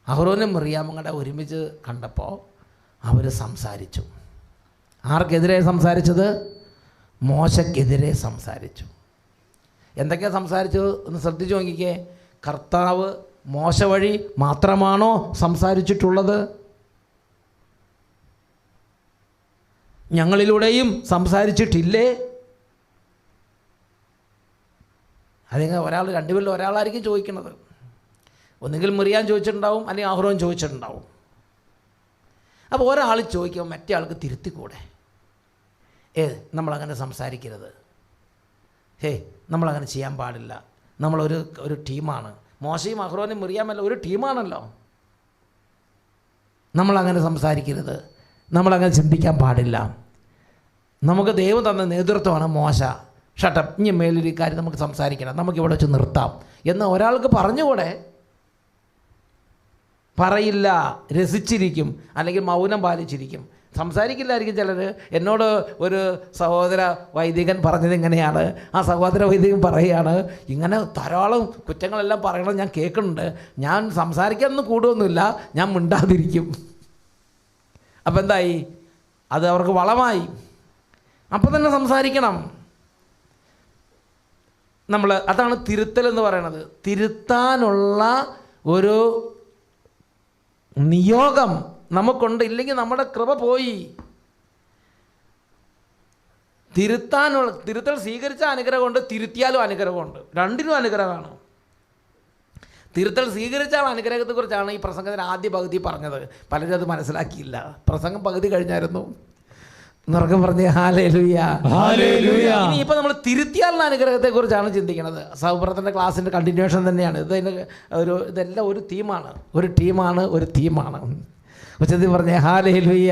അഹറോനും മിറിയാമും കൂടെ ഒരുമിച്ച് കണ്ടപ്പോൾ അവർ സംസാരിച്ചു. ആർക്കെതിരെ സംസാരിച്ചത്? മോശയ്ക്കെതിരെ സംസാരിച്ചു. എന്തൊക്കെയാണ് സംസാരിച്ചത് എന്ന് ശ്രദ്ധിച്ചു നോക്കിക്കേ. കർത്താവ് മോശ വഴി മാത്രമാണോ സംസാരിച്ചിട്ടുള്ളത്? ഞങ്ങളിലൂടെയും സംസാരിച്ചിട്ടില്ലേ? അല്ലെങ്കിൽ 2 പേരിൽ ഒരാളായിരിക്കും ചോദിക്കുന്നത്. ഒന്നുകിൽ മിറിയാം ചോദിച്ചിട്ടുണ്ടാവും, അല്ലെങ്കിൽ അഹ്റോൻ ചോദിച്ചിട്ടുണ്ടാവും. അപ്പോൾ ഒരാൾ ചോദിക്കുമ്പോൾ മറ്റേ ആൾക്ക് തിരുത്തിക്കൂടെ? നമ്മളങ്ങനെ സംസാരിക്കരുത്, നമ്മളങ്ങനെ ചെയ്യാൻ പാടില്ല, നമ്മളൊരു ടീമാണ്. മോശയും അഹ്റോനും മിറിയാമല്ല ഒരു ടീമാണല്ലോ. നമ്മളങ്ങനെ സംസാരിക്കരുത്, നമ്മളങ്ങനെ ചിന്തിക്കാൻ പാടില്ല. നമുക്ക് ദൈവം തന്ന നേതൃത്വമാണ് മോശ. ഷട്ടപ്പ്, ഇനി മേലൊരു കാര്യം നമുക്ക് സംസാരിക്കണം, നമുക്കിവിടെ വെച്ച് നിർത്താം എന്ന് ഒരാൾക്ക് പറഞ്ഞുകൂടെ? പറയില്ല, രസിച്ചിരിക്കും, അല്ലെങ്കിൽ മൗനം പാലിച്ചിരിക്കും, സംസാരിക്കില്ലായിരിക്കും ചിലർ. എന്നോട് ഒരു സഹോദര വൈദികൻ പറഞ്ഞത് ഇങ്ങനെയാണ്. ആ സഹോദര വൈദികൻ പറയുകയാണ്, ഇങ്ങനെ ധാരാളം കുറ്റങ്ങളെല്ലാം പറയണം ഞാൻ കേൾക്കുന്നുണ്ട്, ഞാൻ സംസാരിക്കാനൊന്നും കൂടുകയൊന്നുമില്ല, ഞാൻ മിണ്ടാതിരിക്കും. അപ്പം എന്തായി? അത് അവർക്ക് വളമായി. അപ്പോൾ തന്നെ സംസാരിക്കണം. അതാണ് തിരുത്തൽ എന്ന് പറയുന്നത്. തിരുത്താനുള്ള ഒരു നിയോഗം നമുക്കുണ്ട്, ഇല്ലെങ്കിൽ നമ്മുടെ കൃപ പോയി. തിരുത്തൽ സ്വീകരിച്ച അനുഗ്രഹമുണ്ട്, തിരുത്തിയാലും അനുഗ്രഹമുണ്ട്. രണ്ടിനും അനുഗ്രഹമാണ്. തിരുത്തൽ സ്വീകരിച്ച അനുഗ്രഹത്തെക്കുറിച്ചാണ് ഈ പ്രസംഗത്തിന് ആദ്യ പകുതി പറഞ്ഞത്. പലരും അത് മനസ്സിലാക്കിയില്ല. പ്രസംഗം പകുതി കഴിഞ്ഞായിരുന്നു. എന്നൊക്കെ പറഞ്ഞ് ഹല്ലേലൂയ. ഇനി ഇപ്പം നമ്മൾ തിരുത്തിയാലുള്ള അനുഗ്രഹത്തെക്കുറിച്ചാണ് ചിന്തിക്കുന്നത്. സൗബ്രതൻ്റെ ക്ലാസ്സിൻ്റെ കണ്ടിന്യൂഷൻ തന്നെയാണ്. ഇതെല്ലാം ഒരു ടീമാണ്. ഉച്ചത്തിൽ പറഞ്ഞേ ഹല്ലേലൂയ.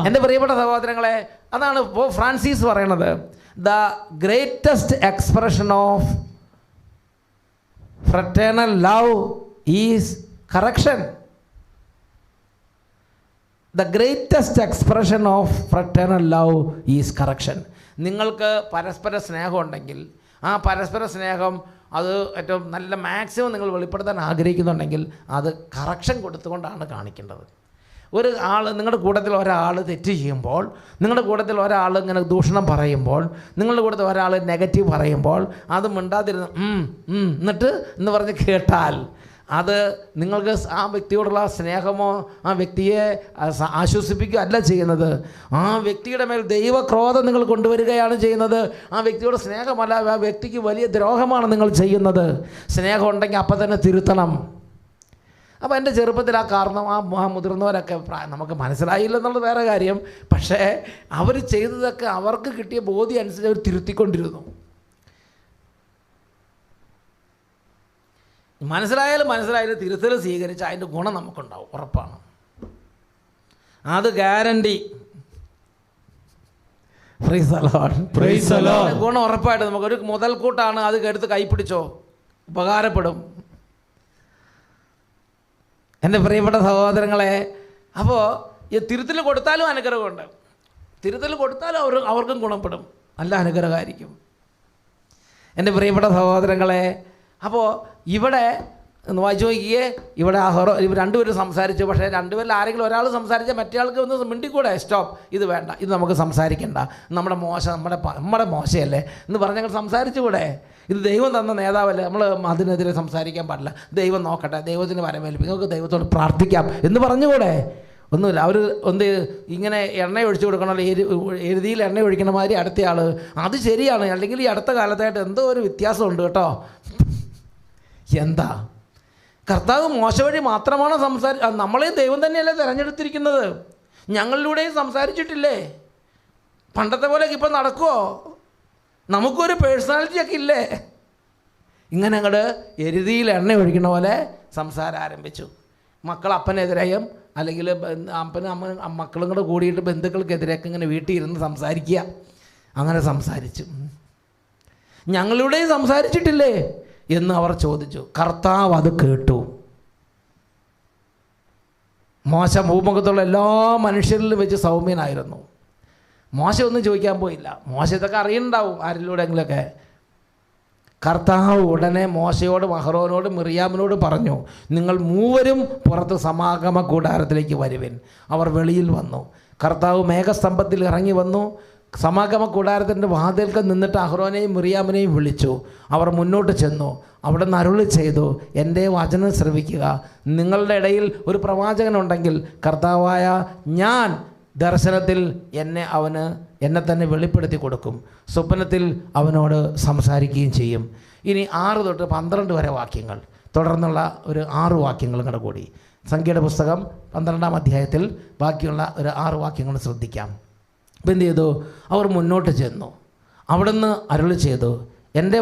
എൻ്റെ പ്രിയപ്പെട്ട സഹോദരങ്ങളെ, അതാണ് പോപ്പ് ഫ്രാൻസിസ് പറയണത്. The greatest expression of fraternal love is correction. The greatest expression of fraternal love is correction. നിങ്ങൾക്ക് പരസ്പര സ്നേഹം ഉണ്ടെങ്കിൽ ആ പരസ്പര സ്നേഹം അത് ഏറ്റവും നല്ല മാക്സിമം നിങ്ങൾ വെളിപ്പെടുത്താൻ ആഗ്രഹിക്കുന്നുണ്ടെങ്കിൽ അത് കറക്ഷൻ കൊടുത്തുകൊണ്ടാണ് കാണിക്കേണ്ടത്. നിങ്ങളുടെ കൂട്ടത്തിൽ ഒരാൾ തെറ്റ് ചെയ്യുമ്പോൾ, നിങ്ങളുടെ കൂട്ടത്തിൽ ഒരാൾ ഇങ്ങനെ ദൂഷണം പറയുമ്പോൾ, നിങ്ങളുടെ കൂട്ടത്തിൽ ഒരാൾ നെഗറ്റീവ് പറയുമ്പോൾ അത് മിണ്ടാതിരുന്ന് എന്നിട്ട് എന്ന് പറഞ്ഞ് കേട്ടാൽ അത് നിങ്ങൾക്ക് ആ വ്യക്തിയോടുള്ള സ്നേഹമോ ആ വ്യക്തിയെ ആശ്വസിപ്പിക്കുകയോ അല്ല ചെയ്യുന്നത്. ആ വ്യക്തിയുടെ മേൽ ദൈവക്രോധം നിങ്ങൾ കൊണ്ടുവരികയാണ് ചെയ്യുന്നത്. ആ വ്യക്തിയോട് സ്നേഹമല്ല, ആ വ്യക്തിക്ക് വലിയ ദ്രോഹമാണ് നിങ്ങൾ ചെയ്യുന്നത്. സ്നേഹം ഉണ്ടെങ്കിൽ അപ്പം തന്നെ തിരുത്തണം. അപ്പോൾ എൻ്റെ ചെറുപ്പത്തിൽ ആ കാരണം ആ മുതിർന്നവരൊക്കെ നമുക്ക് മനസ്സിലായില്ലെന്നുള്ളത് വേറെ കാര്യം. പക്ഷേ അവർ ചെയ്തതൊക്കെ അവർക്ക് കിട്ടിയ ബോധ്യം അനുസരിച്ച് അവർ തിരുത്തിക്കൊണ്ടിരുന്നു. മനസ്സിലായാലും തിരുത്തൽ സ്വീകരിച്ച് അതിൻ്റെ ഗുണം നമുക്കുണ്ടാവും, ഉറപ്പാണ്. അത് ഗ്യാരണ്ടി. ഗുണം ഉറപ്പായിട്ട് നമുക്കൊരു മുതൽക്കൂട്ടാണ്. അത് എടുത്ത് കൈപ്പിടിച്ചോ, ഉപകാരപ്പെടും. എൻ്റെ പ്രിയപ്പെട്ട സഹോദരങ്ങളെ, അപ്പോൾ ഈ തിരുത്തൽ കൊടുത്താലും അനുഗ്രഹമുണ്ട്. തിരുത്തൽ കൊടുത്താലും അവർക്കും ഗുണപ്പെടും, നല്ല അനുഗ്രഹമായിരിക്കും. എൻ്റെ പ്രിയപ്പെട്ട സഹോദരങ്ങളെ, അപ്പോൾ ഇവിടെ വായിച്ചു നോക്കിയേ. ഇവിടെ ഇവർ രണ്ടുപേരും സംസാരിച്ചു. പക്ഷേ രണ്ടുപേരിൽ ആരെങ്കിലും ഒരാൾ സംസാരിച്ചാൽ മറ്റേ ആൾക്ക് ഒന്ന് മിണ്ടിക്കൂടെ, സ്റ്റോപ്പ്, ഇത് വേണ്ട, ഇത് നമുക്ക് സംസാരിക്കണ്ട, നമ്മുടെ മോശമല്ലേ എന്ന് പറഞ്ഞ് ഞങ്ങൾ സംസാരിച്ചുകൂടെ? ഇത് ദൈവം തന്ന നേതാവല്ലേ, നമ്മൾ അതിനെതിരെ സംസാരിക്കാൻ പാടില്ല, ദൈവം നോക്കട്ടെ, ദൈവത്തിന് വരമേൽപ്പിക്കും, നിങ്ങൾക്ക് ദൈവത്തോട് പ്രാർത്ഥിക്കാം എന്ന് പറഞ്ഞുകൂടെ? ഒന്നുമില്ല. അവർ ഇങ്ങനെ എണ്ണ ഒഴിച്ചു കൊടുക്കണമല്ലോ, എരുതിയിൽ എണ്ണ ഒഴിക്കണ മാതിരി അടുത്തയാൾ. അത് ശരിയാണ്. അല്ലെങ്കിൽ ഈ അടുത്ത കാലത്തായിട്ട് എന്തോ ഒരു വ്യത്യാസമുണ്ട് കേട്ടോ. എന്താ കർത്താവ് മോശ വഴി മാത്രമാണോ നമ്മളെ ദൈവം തന്നെയല്ലേ തിരഞ്ഞെടുത്തിരിക്കുന്നത്? ഞങ്ങളിലൂടെയും സംസാരിച്ചിട്ടില്ലേ? പണ്ടത്തെ പോലെ ഇപ്പം നടക്കുമോ? നമുക്കൊരു പേഴ്സണാലിറ്റിയൊക്കെ ഇല്ലേ? ഇങ്ങനെ അങ്ങോട്ട് എരുതിയിൽ എണ്ണ ഒഴിക്കണ പോലെ സംസാരം ആരംഭിച്ചു. മക്കൾ അപ്പനെതിരെയും അല്ലെങ്കിൽ അപ്പനും മക്കളും കൂടെ കൂടിയിട്ട് ബന്ധുക്കൾക്കെതിരെയൊക്കെ ഇങ്ങനെ വീട്ടിൽ ഇരുന്ന് സംസാരിക്കുക. അങ്ങനെ സംസാരിച്ചു. ഞങ്ങളിലൂടെയും സംസാരിച്ചിട്ടില്ലേ എന്ന് അവർ ചോദിച്ചു. കർത്താവ് അത് കേട്ടു. മോശ ഭൂമുഖത്തുള്ള എല്ലാ മനുഷ്യരിലും വെച്ച് സൗമ്യനായിരുന്നു. മോശ ഒന്നും ചോദിക്കാൻ പോയില്ല. മോശ ഇതൊക്കെ അറിയുന്നുണ്ടാവും ആരിലൂടെങ്കിലൊക്കെ. കർത്താവ് ഉടനെ മോശയോടും അഹ്റോനോടും മിറിയാമിനോട് പറഞ്ഞു, നിങ്ങൾ മൂവരും പുറത്ത് സമാഗമ കൂടാരത്തിലേക്ക് വരുവിൻ. അവർ വെളിയിൽ വന്നു. കർത്താവ് മേഘസ്തംഭത്തിൽ ഇറങ്ങി വന്നു. സമാഗമ കൂടാരത്തിൻ്റെ വാതിൽക്കൽ നിന്നിട്ട് അഹ്റോനെയും മിറിയാമിനെയും വിളിച്ചു. അവർ മുന്നോട്ട് ചെന്നു. അവിടെ നിന്ന് അരുളി ചെയ്തു, എൻ്റെ വചനം ശ്രവിക്കുക. നിങ്ങളുടെ ഇടയിൽ ഒരു പ്രവാചകനുണ്ടെങ്കിൽ കർത്താവായ ഞാൻ ദർശനത്തിൽ എന്നെ തന്നെ വെളിപ്പെടുത്തി കൊടുക്കും. സ്വപ്നത്തിൽ അവനോട് സംസാരിക്കുകയും ചെയ്യും. ഇനി 6 തൊട്ട് 12 വരെ വാക്യങ്ങൾ, തുടർന്നുള്ള ഒരു 6 വാക്യങ്ങളും കൂടെ കൂടി സംഖ്യയുടെ പുസ്തകം 12-ാം അധ്യായത്തിൽ ബാക്കിയുള്ള ഒരു 6 വാക്യങ്ങൾ ശ്രദ്ധിക്കാം. അപ്പം എന്ത് ചെയ്തു? അവർ മുന്നോട്ട് ചെന്നു. അവിടുന്ന് അരുളി ചെയ്തു, എൻ്റെ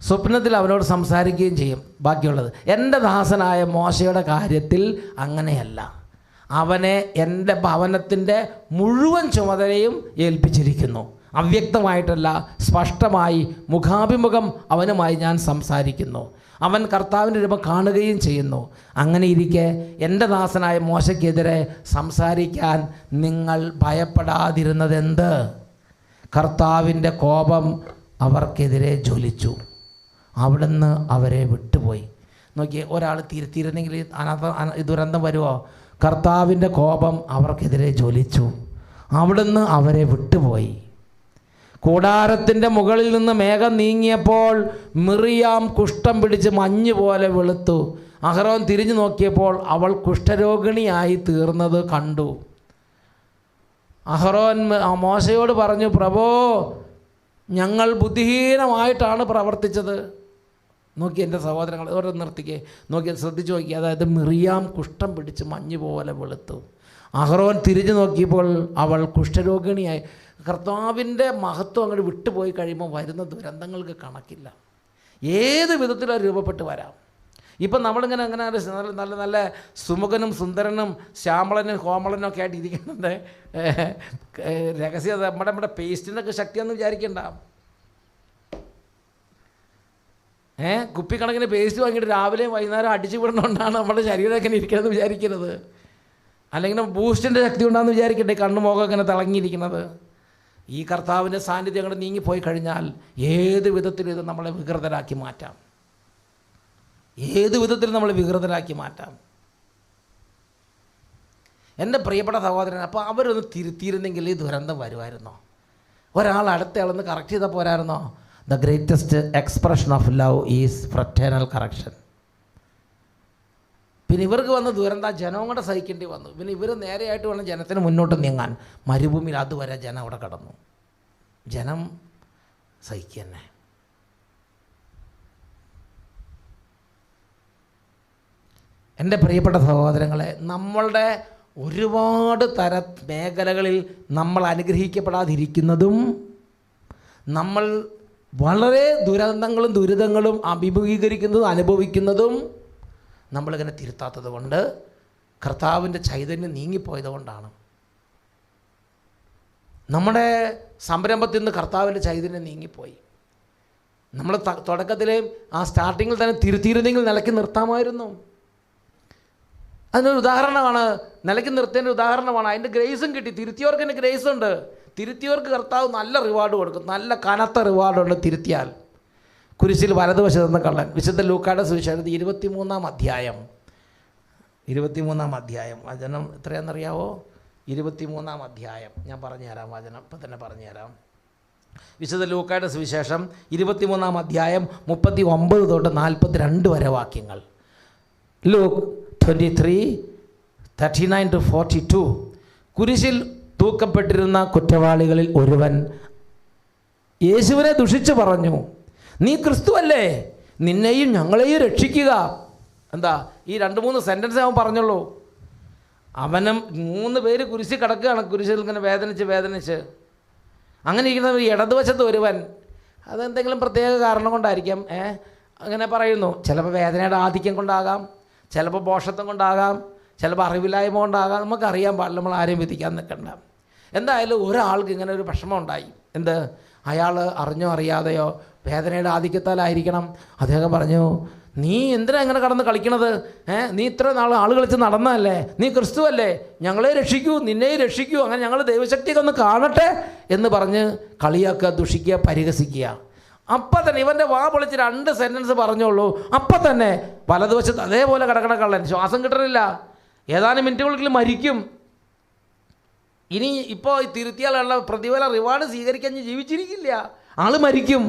സ്വപ്നത്തിൽ അവനോട് സംസാരിക്കുകയും ചെയ്യും. ബാക്കിയുള്ളത് എൻ്റെ ദാസനായ മോശയുടെ കാര്യത്തിൽ അങ്ങനെയല്ല. അവനെ എൻ്റെ ഭവനത്തിൻ്റെ മുഴുവൻ ചുമതലയും ഏൽപ്പിച്ചിരിക്കുന്നു. അവ്യക്തമായിട്ടല്ല, സ്പഷ്ടമായി മുഖാഭിമുഖം അവനുമായി ഞാൻ സംസാരിക്കുന്നു. അവൻ കർത്താവിൻ്റെ രൂപം കാണുകയും ചെയ്യുന്നു. അങ്ങനെ ഇരിക്കെ എൻ്റെ ദാസനായ മോശയ്ക്കെതിരെ സംസാരിക്കാൻ നിങ്ങൾ ഭയപ്പെടാതിരുന്നതെന്ത്? കർത്താവിൻ്റെ കോപം അവർക്കെതിരെ ജ്വലിച്ചു. അവിടുന്ന് അവരെ വിട്ടുപോയി. നോക്കിയേ, ഒരാൾ തിരുത്തിയിരുന്നെങ്കിൽ ദുരന്തം വരുമോ? കർത്താവിൻ്റെ കോപം അവർക്കെതിരെ ജ്വലിച്ചു. അവിടുന്ന് അവരെ വിട്ടുപോയി. കൂടാരത്തിൻ്റെ മുകളിൽ നിന്ന് മേഘം നീങ്ങിയപ്പോൾ മിറിയാം കുഷ്ഠം പിടിച്ച് മഞ്ഞ് പോലെ വെളുത്തു. അഹരോൻ തിരിഞ്ഞു നോക്കിയപ്പോൾ അവൾ കുഷ്ഠരോഗിണിയായി തീർന്നത് കണ്ടു. അഹരോൻ മോശയോട് പറഞ്ഞു, പ്രഭോ, ഞങ്ങൾ ബുദ്ധിഹീനമായിട്ടാണ് പ്രവർത്തിച്ചത്. നോക്കി എൻ്റെ സഹോദരങ്ങൾ, ഓരോ നിർത്തിക്കേ, നോക്കി ശ്രദ്ധിച്ചു നോക്കി. അതായത് മിറിയാം കുഷ്ഠം പിടിച്ച് മഞ്ഞ് പോലെ വെളുത്തു. അഹരോൻ തിരിഞ്ഞു നോക്കിയപ്പോൾ അവൾ കുഷ്ഠരോഗിണിയായി. കർത്താവിൻ്റെ മഹത്വം അങ്ങോട്ട് വിട്ടുപോയി കഴിയുമ്പോൾ വരുന്ന ദുരന്തങ്ങൾക്ക് കണക്കില്ല. ഏത് വിധത്തിലും രൂപപ്പെട്ട് വരാം. ഇപ്പം നമ്മളിങ്ങനെ അങ്ങനെ നല്ല നല്ല സുമുഖനും സുന്ദരനും ശ്യാമളനും കോമളനും ഒക്കെ ആയിട്ട് ഇരിക്കുന്നത് രഹസ്യം നമ്മുടെ പേസ്റ്റിനൊക്കെ ശക്തിയാണെന്ന് വിചാരിക്കണ്ട. കുപ്പിക്കണക്കിന് പേസ്റ്റ് വാങ്ങിയിട്ട് രാവിലെയും വൈകുന്നേരം അടിച്ചു വിടണമെന്നാണ് നമ്മുടെ ശരീരമൊക്കെ ഇരിക്കണമെന്ന് വിചാരിക്കരുത്. അല്ലെങ്കിൽ ബൂസ്റ്റിൻ്റെ ശക്തി ഉണ്ടാകുന്ന വിചാരിക്കട്ടെ കണ്ണു മുഖം ഇങ്ങനെ തിളങ്ങിയിരിക്കുന്നത്. ഈ കർത്താവിൻ്റെ സാന്നിധ്യം അങ്ങോട്ട് നീങ്ങിപ്പോയി കഴിഞ്ഞാൽ ഏത് വിധത്തിലും ഇത് നമ്മളെ വികൃതരാക്കി മാറ്റാം. ഏത് വിധത്തിൽ നമ്മൾ വികൃതരാക്കി മാറ്റാം. എൻ്റെ പ്രിയപ്പെട്ട സഹോദരൻ, അപ്പോൾ അവരൊന്ന് തിരുത്തിയിരുന്നെങ്കിൽ ഈ ദുരന്തം വരുമായിരുന്നോ? ഒരാൾ അടുത്തയാളൊന്ന് കറക്റ്റ് ചെയ്താൽ പോരായിരുന്നോ? The greatest expression of love is fraternal correction. പിന്നെ ഇവർക്ക് വന്ന ദുരന്തം ജനവും കൂടെ സഹിക്കേണ്ടി വന്നു. പിന്നെ ഇവർ നേരെയായിട്ട് വേണം ജനത്തിന് മുന്നോട്ട് നീങ്ങാൻ. മരുഭൂമിയിൽ അതുവരെ ജനം അവിടെ കടന്നു. ജനം സഹിക്കുക തന്നെ. എൻ്റെ പ്രിയപ്പെട്ട സഹോദരങ്ങളെ, നമ്മളുടെ ഒരുപാട് മേഖലകളിൽ നമ്മൾ അനുഗ്രഹിക്കപ്പെടാതിരിക്കുന്നതും നമ്മൾ വളരെ ദുരന്തങ്ങളും ദുരിതങ്ങളും അഭിമുഖീകരിക്കുന്നതും അനുഭവിക്കുന്നതും നമ്മളിങ്ങനെ തിരുത്താത്തത് കൊണ്ട്, കർത്താവിൻ്റെ ചൈതന്യം നീങ്ങിപ്പോയത് കൊണ്ടാണ്. നമ്മുടെ സംരംഭത്തിൽ നിന്ന് കർത്താവിൻ്റെ ചൈതന്യം നീങ്ങിപ്പോയി. നമ്മൾ തുടക്കത്തിൽ ആ സ്റ്റാർട്ടിങ്ങിൽ തന്നെ തിരുത്തിയിരുന്നെങ്കിൽ നിലയ്ക്ക് നിർത്താമായിരുന്നു. അതിനൊരു ഉദാഹരണമാണ്, നിലയ്ക്ക് നിർത്തേണ്ട ഉദാഹരണമാണ്. അതിൻ്റെ ഗ്രേസും കിട്ടി. തിരുത്തിയവർക്ക് തന്നെ ഗ്രേസ് ഉണ്ട്. തിരുത്തിയവർക്ക് കർത്താവ് നല്ല റിവാർഡ് കൊടുക്കും. നല്ല കനത്ത റിവാർഡുണ്ട് തിരുത്തിയാൽ. കുരിശിൽ വലതുവശത്ത് നിന്ന് കള്ളൻ. വിശുദ്ധ ലൂക്കായുടെ സുവിശേഷത്തിൽ 23-ാം അധ്യായം വചനം എത്രയാണെന്നറിയാവോ? 23-ാം അധ്യായം ഞാൻ പറഞ്ഞുതരാം. വചനം ഇപ്പം തന്നെ പറഞ്ഞുതരാം. വിശുദ്ധ ലൂക്കായുടെ സുവിശേഷം 23-ാം അധ്യായം 39 തൊട്ട് 42 വരെ വാക്യങ്ങൾ. ലൂക്ക് 23:39-42. കുരിശിൽ തൂക്കപ്പെട്ടിരുന്ന കുറ്റവാളികളിൽ ഒരുവൻ യേശുവിനെ ദുഷിച്ചു പറഞ്ഞു, നീ ക്രിസ്തുവല്ലേ, നിന്നെയും ഞങ്ങളെയും രക്ഷിക്കുക. എന്താ ഈ 2-3 സെൻറ്റൻസ് അവൻ പറഞ്ഞുള്ളൂ. അവനും 3 പേര് കുരിശിൽ കിടക്കുകയാണ്. കുരിശിൽ ഇങ്ങനെ വേദനിച്ച് അങ്ങനെ ഇരിക്കുന്ന ഇടതുവശത്ത് ഒരുവൻ, അതെന്തെങ്കിലും പ്രത്യേക കാരണം കൊണ്ടായിരിക്കാം അങ്ങനെ പറയുന്നു. ചിലപ്പോൾ വേദനയുടെ ആധിക്യം കൊണ്ടാകാം, ചിലപ്പോൾ ബോഷത്വം കൊണ്ടാകാം, ചിലപ്പോൾ അറിവില്ലായ്മ കൊണ്ടാകാം. നമുക്കറിയാൻ പാടില്ല, നമ്മൾ ആരെയും വിധിക്കാൻ നിൽക്കണ്ട. എന്തായാലും ഒരാൾക്ക് ഇങ്ങനെ ഒരു വിഷമം ഉണ്ടായി. എന്ത്? അയാൾ അറിഞ്ഞോ അറിയാതെയോ വേദനയുടെ ആധിക്യത്താലായിരിക്കണം. അദ്ദേഹം പറഞ്ഞു, നീ എന്തിനാ ഇങ്ങനെ കടന്ന് കളിക്കണത്? നീ ഇത്ര നാൾ ആൾ കളിച്ച് നടന്നതല്ലേ, നീ ക്രിസ്തുവല്ലേ, ഞങ്ങളെ രക്ഷിക്കൂ, നിന്നെയും രക്ഷിക്കൂ, അങ്ങനെ ഞങ്ങൾ ദൈവശക്തിയൊക്കെ ഒന്ന് കാണട്ടെ എന്ന് പറഞ്ഞ് കളിയാക്കുക, ദുഷിക്കുക, പരിഹസിക്കുക. അപ്പം തന്നെ ഇവൻ്റെ വാ പൊളിച്ച് 2 സെൻറ്റൻസ് പറഞ്ഞോളൂ. അപ്പം തന്നെ വലതുവശത്ത് അതേപോലെ കിടക്കണ കള്ളൻ ശ്വാസം കിട്ടണില്ല, ഏതാനും മിനിറ്റുകൾക്കുള്ളിൽ മരിക്കും. ഇനി ഇപ്പോൾ തിരുത്തിയാലുള്ള പ്രതിഫല റിവാർഡ് സ്വീകരിക്കാൻ ജീവിച്ചിരിക്കില്ല, ആൾ മരിക്കും.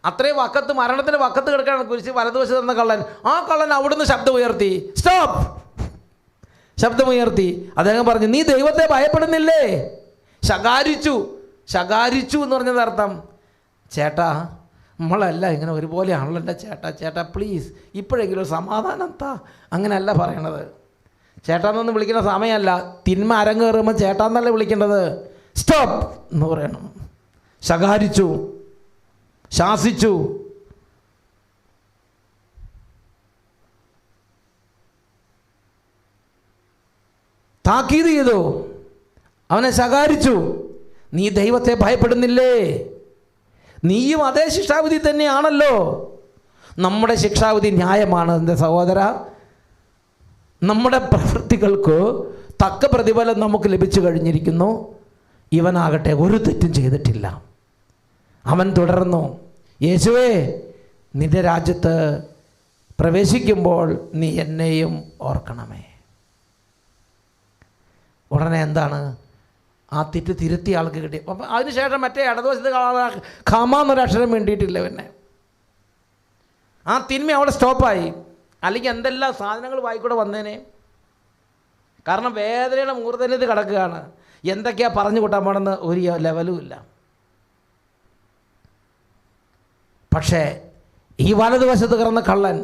അത്രയും വക്കത്ത്, മരണത്തിൻ്റെ വക്കത്ത് കിടക്കുകയാണ് കുരിശ് വലതുവശത്ത് നിന്ന കള്ളൻ. ആ കള്ളൻ അവിടുന്ന് ശബ്ദമുയർത്തി, സ്റ്റോപ്പ്, ശബ്ദമുയർത്തി. അദ്ദേഹം പറഞ്ഞു, നീ ദൈവത്തെ ഭയപ്പെടുന്നില്ലേ? ശകാരിച്ചു എന്ന് പറഞ്ഞത് അർത്ഥം, ചേട്ടാ നമ്മളല്ല ഇങ്ങനെ ഒരുപോലെയാണല്ലോ എൻ്റെ ചേട്ടാ പ്ലീസ് ഇപ്പോഴെങ്കിലും ഒരു സമാധാനം താ. അങ്ങനെയല്ല പറയണത്. ചേട്ടാന്നൊന്നും വിളിക്കുന്ന സമയമല്ല. തിന്മ അരങ്ങേറുമ്പോൾ ചേട്ടാന്നല്ല വിളിക്കേണ്ടത്, സ്റ്റോപ്പ് എന്ന് പറയണം. ശകാരിച്ചു, ശാസിച്ചു. താക്കീത് ചെയ്തു, അവനെ ശകാരിച്ചു. നീ ദൈവത്തെ ഭയപ്പെടുന്നില്ലേ? നീയും അതേ ശിക്ഷാവിധി തന്നെയാണല്ലോ. നമ്മുടെ ശിക്ഷാവിധി ന്യായമാണ് എൻ്റെ സഹോദര. നമ്മുടെ പ്രവൃത്തികൾക്ക് തക്ക പ്രതിഫലം നമുക്ക് ലഭിച്ചു കഴിഞ്ഞിരിക്കുന്നു. ഇവനാകട്ടെ ഒരു തെറ്റും ചെയ്തിട്ടില്ല. അവൻ തുടർന്നു, യേശുവേ, നിന്റെ രാജ്യത്ത് പ്രവേശിക്കുമ്പോൾ നീ എന്നെയും ഓർക്കണമേ. ഉടനെ എന്താണ്, ആ തെറ്റ് തിരുത്തിയ ആൾക്ക് കിട്ടി. അപ്പം അതിനുശേഷം മറ്റേ ഇടതുവശത്ത് ഖമ എന്നൊരു അക്ഷരം വേണ്ടിയിട്ടില്ല. പിന്നെ ആ തിന്മ അവിടെ സ്റ്റോപ്പായി. അല്ലെങ്കിൽ എന്തെല്ലാം സാധനങ്ങൾ വായിക്കൂടെ വന്നേനെ. കാരണം വേദനയുടെ മൂർധന്യത്തിൽ കിടക്കുകയാണ്. എന്തൊക്കെയാണ് പറഞ്ഞു കൂട്ടാൻ പോണെന്ന് ഒരു ലെവലും ഇല്ല. പക്ഷേ ഈ വലതുവശത്ത് കിടന്ന കള്ളൻ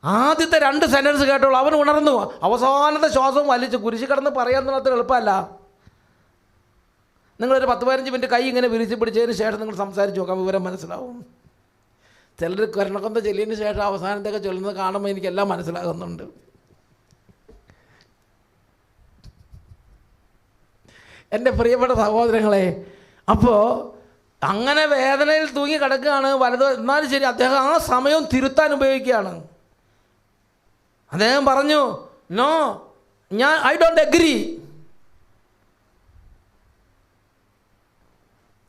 ആദ്യത്തെ 2 സെൻറ്റൻസ് കേട്ടോളൂ, അവൻ ഉണർന്നു. അവസാനത്തെ ശ്വാസം വലിച്ച് കുരിശി കിടന്ന് പറയാൻ അത്ര എളുപ്പമല്ല. നിങ്ങളൊരു 10-15 മിനിറ്റ് കൈ ഇങ്ങനെ വിരിച്ച് പിടിച്ചതിന് ശേഷം നിങ്ങൾ സംസാരിച്ച് നോക്കാം, വിവരം മനസ്സിലാവും. ചിലർ കരുണക്കൊന്ത ചെല്ലിയതിന് ശേഷം അവസാനത്തൊക്കെ ചൊല്ലുന്നത് കാണുമ്പോൾ എനിക്കെല്ലാം മനസ്സിലാകുന്നുണ്ട്. എൻ്റെ പ്രിയപ്പെട്ട സഹോദരങ്ങളെ, അപ്പോൾ അങ്ങനെ വേദനയിൽ തൂങ്ങി കിടക്കുകയാണ് വലത്. എന്നാലും ശരി, അദ്ദേഹം ആ സമയം തിരുത്താൻ ഉപയോഗിക്കുകയാണ്. അദ്ദേഹം പറഞ്ഞു, no, I don't agree.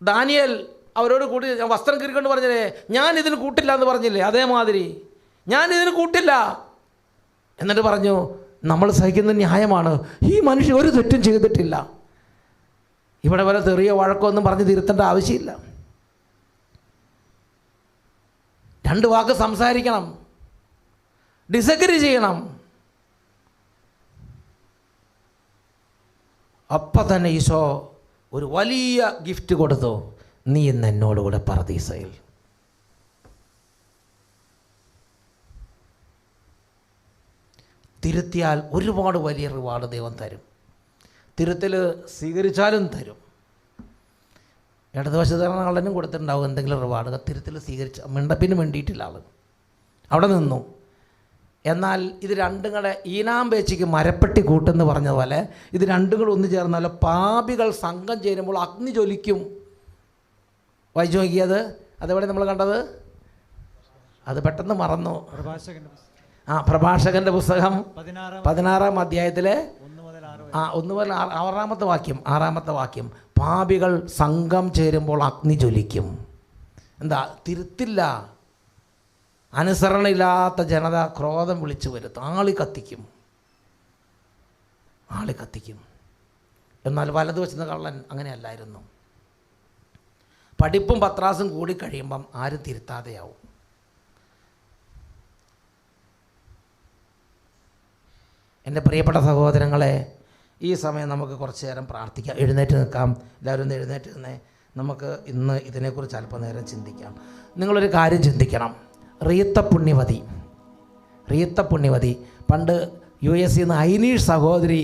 Daniel അവരോട് കൂട്ടി വസ്ത്രം കീറിക്കൊണ്ട് പറഞ്ഞില്ലേ, ഞാൻ ഇതിന് കൂട്ടില്ല എന്ന് പറഞ്ഞില്ലേ, അതേമാതിരി ഞാൻ ഇതിന് കൂട്ടില്ല. എന്നിട്ട് പറഞ്ഞു, നമ്മൾ സഹിക്കുന്നത് ന്യായമാണ്, ഈ മനുഷ്യൻ ഒരു തെറ്റും ചെയ്തിട്ടില്ല. ഇവിടെ വരെ തെറിയോ വഴക്കോ ഒന്നും പറഞ്ഞ് തിരുത്തേണ്ട ആവശ്യമില്ല. 2 വാക്ക് സംസാരിക്കണം, ഡിസഗ്രി ചെയ്യണം. അപ്പം തന്നെ ഈശോ ഒരു വലിയ ഗിഫ്റ്റ് കൊടുത്തു, നീ ഇന്ന് എന്നോടുകൂടെ പറുദീസയിൽ. തിരുത്തിയാൽ ഒരുപാട് വലിയ റിവാർഡ് ദൈവം തരും. തിരുത്തൽ സ്വീകരിച്ചാലും തരും. ഇടതുവശത്ത് കിടന്ന കള്ളനും കൊടുത്തിട്ടുണ്ടാവും എന്തെങ്കിലും റിവാർഡ്. തിരുത്തൽ സ്വീകരിച്ച മിണ്ടപ്പിന് വേണ്ടിയിട്ടില്ല ആൾ അവിടെ നിന്നു. എന്നാൽ ഇത് രണ്ടും കൂടെ ഈനാം പേച്ചിക്ക് മരപ്പെട്ടി കൂട്ടെന്ന് പറഞ്ഞ പോലെ ഇത് രണ്ടും കൂടെ ഒന്നു ചേർന്നാൽ പാപികൾ സംഘം ചേരുമ്പോൾ അഗ്നി ജ്വലിക്കും. വായിച്ചു നോക്കിയത് അതെവിടെ നമ്മൾ കണ്ടത്? അത് പെട്ടെന്ന് മറന്നു. പ്രഭാഷകൻ്റെ പുസ്തകം 16-ാം അധ്യായത്തിലെ 1 മുതൽ 6-ാമത്തെ വാക്യം. പാപികൾ സംഘം ചേരുമ്പോൾ അഗ്നി ജ്വലിക്കും. എന്താ? തിരുത്തില്ല, അനുസരണയില്ലാത്ത ജനത ക്രോധം വിളിച്ചു വരുത്തും, ആളി കത്തിക്കും. എന്നാൽ വലതുവശത്ത് കള്ളൻ അങ്ങനെയല്ലായിരുന്നു. പഠിപ്പും പത്രാസും കൂടി കഴിയുമ്പം ആരും തിരുത്താതെയാവും. എൻ്റെ പ്രിയപ്പെട്ട സഹോദരങ്ങളെ, ഈ സമയം നമുക്ക് കുറച്ച് നേരം പ്രാർത്ഥിക്കാം. എഴുന്നേറ്റ് നിൽക്കാം. എല്ലാവരും ഒന്ന് എഴുന്നേറ്റ് നിന്നേ. നമുക്ക് ഇന്ന് ഇതിനെക്കുറിച്ച് അല്പനേരം ചിന്തിക്കാം. നിങ്ങളൊരു കാര്യം ചിന്തിക്കണം. റീത്ത പുണ്യവതി പണ്ട് US നിന്ന് ഐനീഷ് സഹോദരി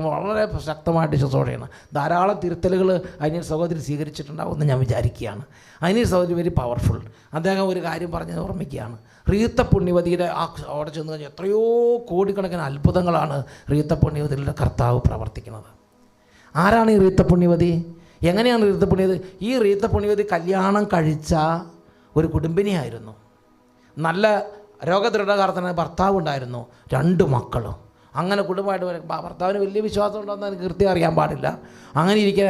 വളരെ ശക്തമായിട്ട് ശുശ്രൂഷയാണ്. ധാരാളം തിരുത്തലുകൾ ഐനീഷ് സഹോദരി സ്വീകരിച്ചിട്ടുണ്ടാവുമെന്ന് ഞാൻ വിചാരിക്കുകയാണ്. ഐനീഷ് സഹോദരി വെരി പവർഫുൾ. അദ്ദേഹം ഒരു കാര്യം പറഞ്ഞ് ഓർമ്മിക്കുകയാണ്. റീത്ത പുണ്യവതിയുടെ അവിടെ ചെന്ന് കഴിഞ്ഞാൽ എത്രയോ കോടിക്കണക്കിന് അത്ഭുതങ്ങളാണ് റീത്ത പുണ്യവതിയുടെ കർത്താവ് പ്രവർത്തിക്കുന്നത്. ആരാണ് ഈ റീത്ത പുണ്യവതി? എങ്ങനെയാണ് റീത്ത പുണ്യവതി? ഈ റീത്ത പുണ്യവതി കല്യാണം കഴിച്ച ഒരു കുടുംബിനിയായിരുന്നു. നല്ല രോഗദൃഢകാർത്തന ഭർത്താവ് ഉണ്ടായിരുന്നു, 2 മക്കളും. അങ്ങനെ കുടുംബമായിട്ട് ഭർത്താവിന് വലിയ വിശ്വാസം ഉണ്ടോയെന്ന് എനിക്ക് കൃത്യം അറിയാൻ പാടില്ല. അങ്ങനെ ഇരിക്കെ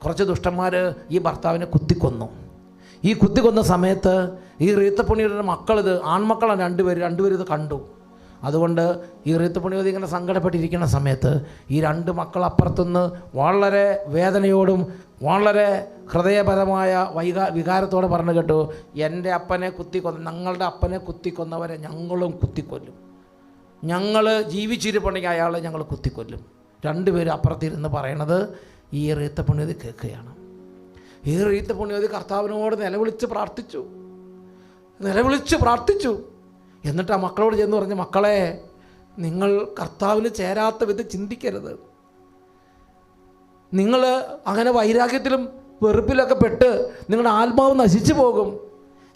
കുറച്ച് ദുഷ്ടന്മാർ ഈ ഭർത്താവിനെ കുത്തിക്കൊന്നു. ഈ കുത്തിക്കൊന്ന സമയത്ത് ഈ റീത്തപ്പുണ്യവതിയുടെ മക്കളിത് ആൺമക്കളാണ്, 2 പേര് ഇത് കണ്ടു. അതുകൊണ്ട് ഈ റീത്തപ്പുണ്യവതി ഇങ്ങനെ സങ്കടപ്പെട്ടിരിക്കുന്ന സമയത്ത് ഈ 2 മക്കൾ അപ്പുറത്തുനിന്ന് വളരെ വേദനയോടും വളരെ ഹൃദയപരമായ വികാരത്തോടെ പറഞ്ഞു കേട്ടു, എൻ്റെ അപ്പനെ കുത്തിക്കൊന്നു, ഞങ്ങളുടെ അപ്പനെ കുത്തിക്കൊന്നവരെ ഞങ്ങളും കുത്തിക്കൊല്ലും, ഞങ്ങൾ ജീവിച്ചിരിപ്പുണ്ടെങ്കിൽ അയാളെ ഞങ്ങൾ കുത്തിക്കൊല്ലും. 2 പേര് അപ്പുറത്തിരുന്ന് പറയണത് ഈ റീത്തപ്പുണ്യവതി കേൾക്കുകയാണ്. ഈ റീത്തപ്പുണ്യവതി കർത്താവിനോട് നിലവിളിച്ച് പ്രാർത്ഥിച്ചു. എന്നിട്ട് ആ മക്കളോട് ചെന്ന് പറഞ്ഞു, മക്കളെ, നിങ്ങൾ കർത്താവിന് ചേരാത്ത വിധം ചിന്തിക്കരുത്. നിങ്ങൾ അങ്ങനെ വൈരാഗ്യത്തിലും വെറുപ്പിലൊക്കെ പെട്ട് നിങ്ങളുടെ ആത്മാവ് നശിച്ചു പോകും.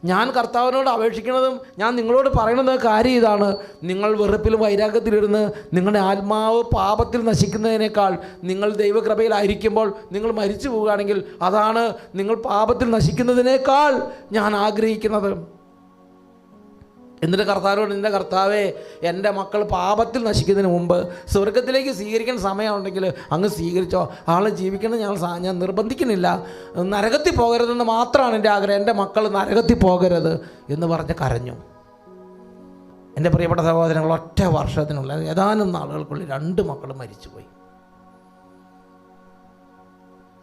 ഞാൻ കർത്താവിനോട് അപേക്ഷിക്കുന്നതും ഞാൻ നിങ്ങളോട് പറയുന്നത് കാര്യം ഇതാണ്: നിങ്ങൾ വെറുപ്പിലും വൈരാഗ്യത്തിലിരുന്ന് നിങ്ങളുടെ ആത്മാവ് പാപത്തിൽ നശിക്കുന്നതിനേക്കാൾ നിങ്ങൾ ദൈവകൃപയിലായിരിക്കുമ്പോൾ നിങ്ങൾ മരിച്ചു പോവുകയാണെങ്കിൽ അതാണ് നിങ്ങൾ പാപത്തിൽ നശിക്കുന്നതിനേക്കാൾ ഞാൻ ആഗ്രഹിക്കുന്നത്. എന്നിട്ട് കർത്താവിനോട്, നിൻ്റെ കർത്താവേ, എൻ്റെ മക്കൾ പാപത്തിൽ നശിക്കുന്നതിന് മുമ്പ് സ്വർഗത്തിലേക്ക് സ്വീകരിക്കുന്ന സമയമുണ്ടെങ്കിൽ അങ്ങ് സ്വീകരിച്ചോ, ആളെ ജീവിക്കണം ഞാൻ നിർബന്ധിക്കുന്നില്ല, നരകത്തിൽ പോകരുതെന്ന് മാത്രമാണ് എൻ്റെ ആഗ്രഹം, എൻ്റെ മക്കൾ നരകത്തിൽ പോകരുത് എന്ന് പറഞ്ഞ് കരഞ്ഞു. എൻ്റെ പ്രിയപ്പെട്ട സഹോദരങ്ങൾ, ഒറ്റ വർഷത്തിനുള്ള ഏതാനും നാളുകൾക്കുള്ളിൽ 2 മക്കളും മരിച്ചുപോയി.